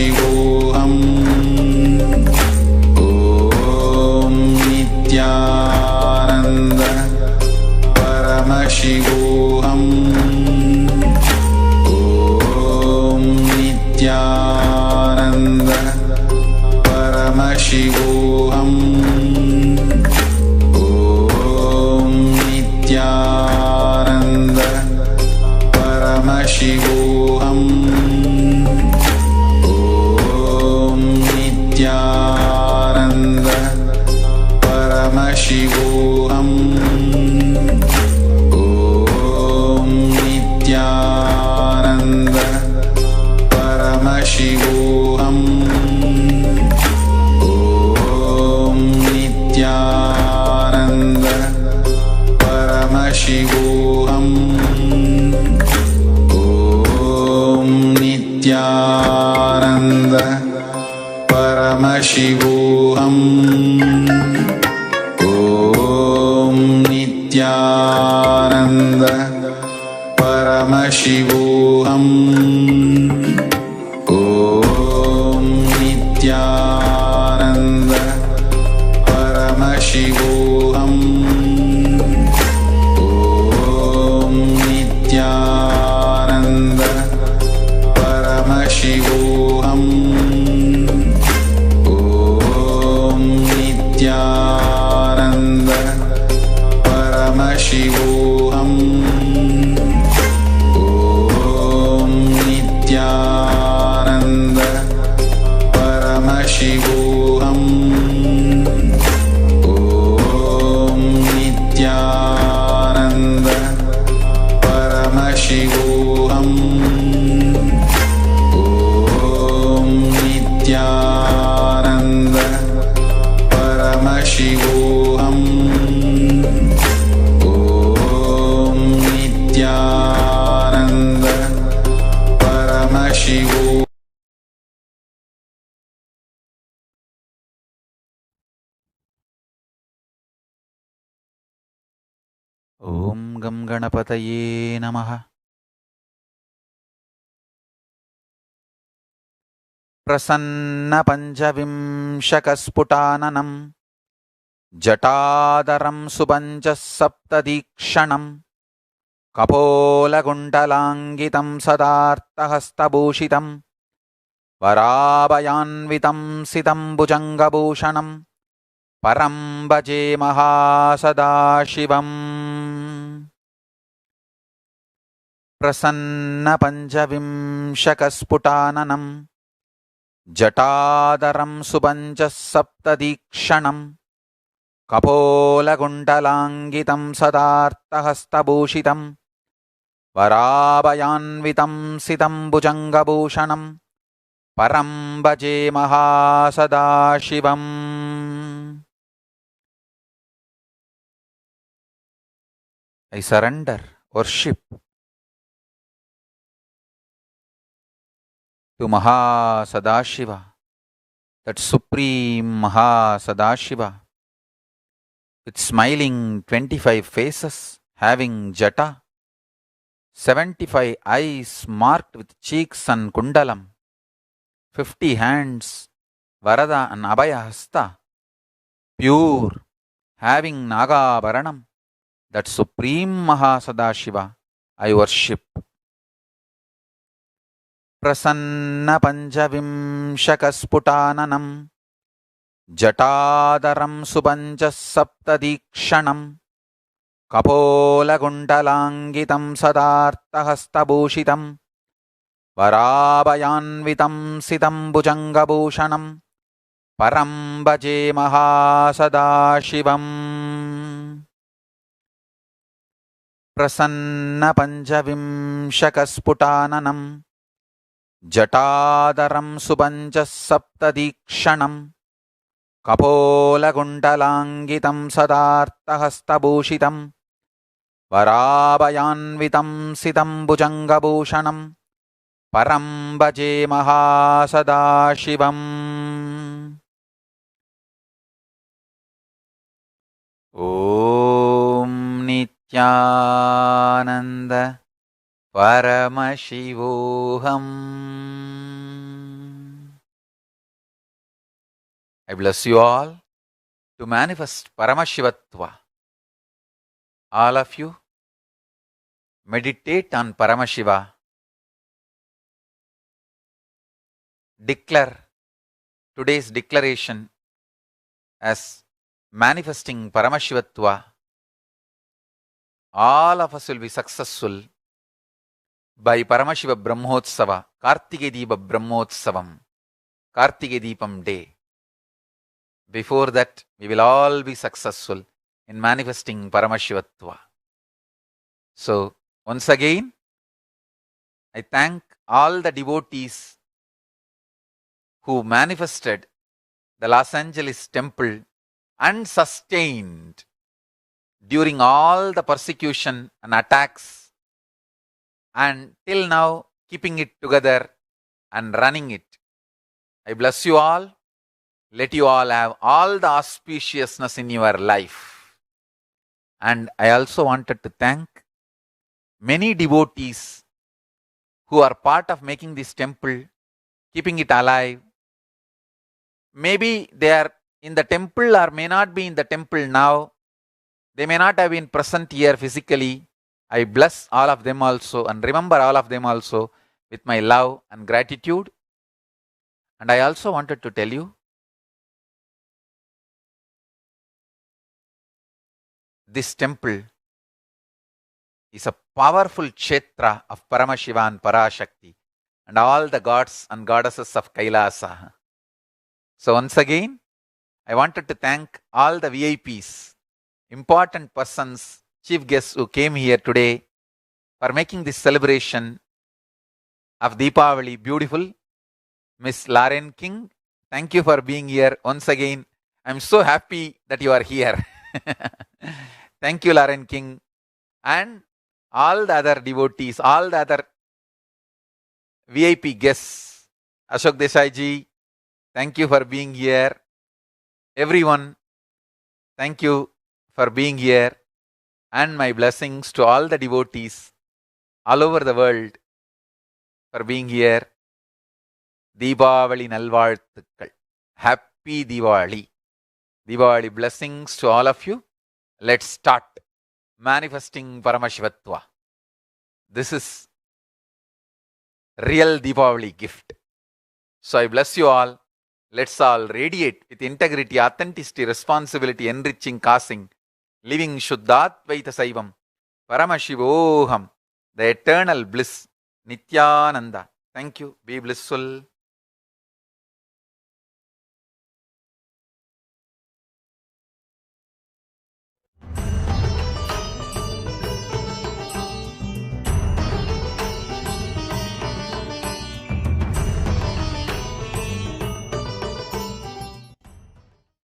परमशिवोऽहम् ॐ नित्यानन्द परमशिवोऽहम् ॐ नित्यानन्द परमशिवोऽहम् ॐ नित्यानन्द परमशिवोऽहम् ॐ नित्यानन्द परमशिवोऽहम् ॐ नित्यानन्द परमशिवोऽहम् ॐ नित्यानन्द परमशिवोऽहम् ॐ नित्यानन्द परमशिवोऽहम् ॐ नित्यानन्द परमशिवोऽहम् ॐ नित्यानन्द परमशिवोऽहम् ॐ नित्यानन्द परमशिवोऽहम् ॐ नित्यानन्द परमशिवोऽहम् ॐ नित्यानन्द परमशिवोऽहम् ॐ नित्यानन्द परमशिवोऽहम् ॐ नित्यानन्द परमशिवोऽहम् ॐ नित्यानन्द परमशिवोऽहम् ॐ गं गणपतये नमः। प्रसन्नपञ्चविंशकस्फुटाननं जटादरं सुपञ्चः सप्तदीक्षणं कपोलकुण्डलाङ्गितं सदार्तहस्तभूषितं वराभयान्वितं सितं भुजङ्गभूषणं परं भजे महासदाशिवम्। प्रसन्नपञ्चविंशकस्फुटाननं जटादरं सुपञ्चः सप्तदीक्षणं कपोलकुण्डलाङ्गितं सदार्तहस्तभूषितं वराभयान्वितं सितं भुजङ्गभूषणं परं भजे महासदाशिवम्। I surrender worship to Mahasadashiva, that supreme Mahasadashiva, with smiling 25 faces, having jata, 75 eyes marked with cheeks and kundalam, 50 hands, Varada and Abhaya Hasta, pure, having Nagabharanam, that supreme Mahasadashiva I worship. प्रसन्नपञ्चविंशकस्फुटाननं जटादरं सुपञ्चः सप्तदीक्षणं कपोलकुण्डलाङ्गितं सदार्तहस्तभूषितं वराभयान्वितं सितं भुजङ्गभूषणं परं भजे महासदाशिवम्। प्रसन्नपञ्चविंशकस्फुटाननं जटादरं सुपञ्चः सप्तदीक्षणं कपोलकुण्डलाङ्गितं सदार्तहस्तभूषितं वराभयान्वितं सितं भुजङ्गभूषणं परं भजे महासदाशिवम्। ॐ नित्यानन्द परमशिवोऽहम् I bless you all to manifest Paramashivatva. All of you meditate on Paramashiva. Declare today's declaration as manifesting Paramashivatva. All of us will be successful by Paramashiva Brahmotsava, Kartike Deepa Brahmotsavam, Kartike Deepam day. Before that, we will all be successful in manifesting Paramashivatva. So, once again, I thank all the devotees who manifested the Los Angeles temple and sustained during all the persecution and attacks, and till now keeping it together and running it. I bless you all. Let you all have all the auspiciousness in your life. And I also wanted to thank many devotees who are part of making this temple, keeping it alive. Maybe they are in the temple or may not be in the temple now. They may not have been present here physically. I bless all of them also and remember all of them also with my love and gratitude. And I also wanted to tell you, this temple is a powerful kshetra of Paramashiva and Parashakti and all the gods and goddesses of Kailasa. So once again, I wanted to thank all the VIPs, important persons, chief guests who came here today for making this celebration of Deepavali beautiful. Miss Lauren King, thank you for being here once again. I'm so happy that you are here. Thank you, Lauren King. And all the other devotees, all the other VIP guests. Ashok Desai ji, thank you for being here. Everyone, thank you for being here. And my blessings to all the devotees all over the world for being here. Deepavali Nalvarthukal. Happy Diwali. Diwali blessings to all of you. Let's start manifesting Paramashivatva. This is real Deepavali gift. So I bless you all. Let's all radiate with integrity, authenticity, responsibility, enriching, causing, living Shuddhatvaita Saivam, Paramashivoham, the eternal bliss, Nityananda. Thank you. Be blissful.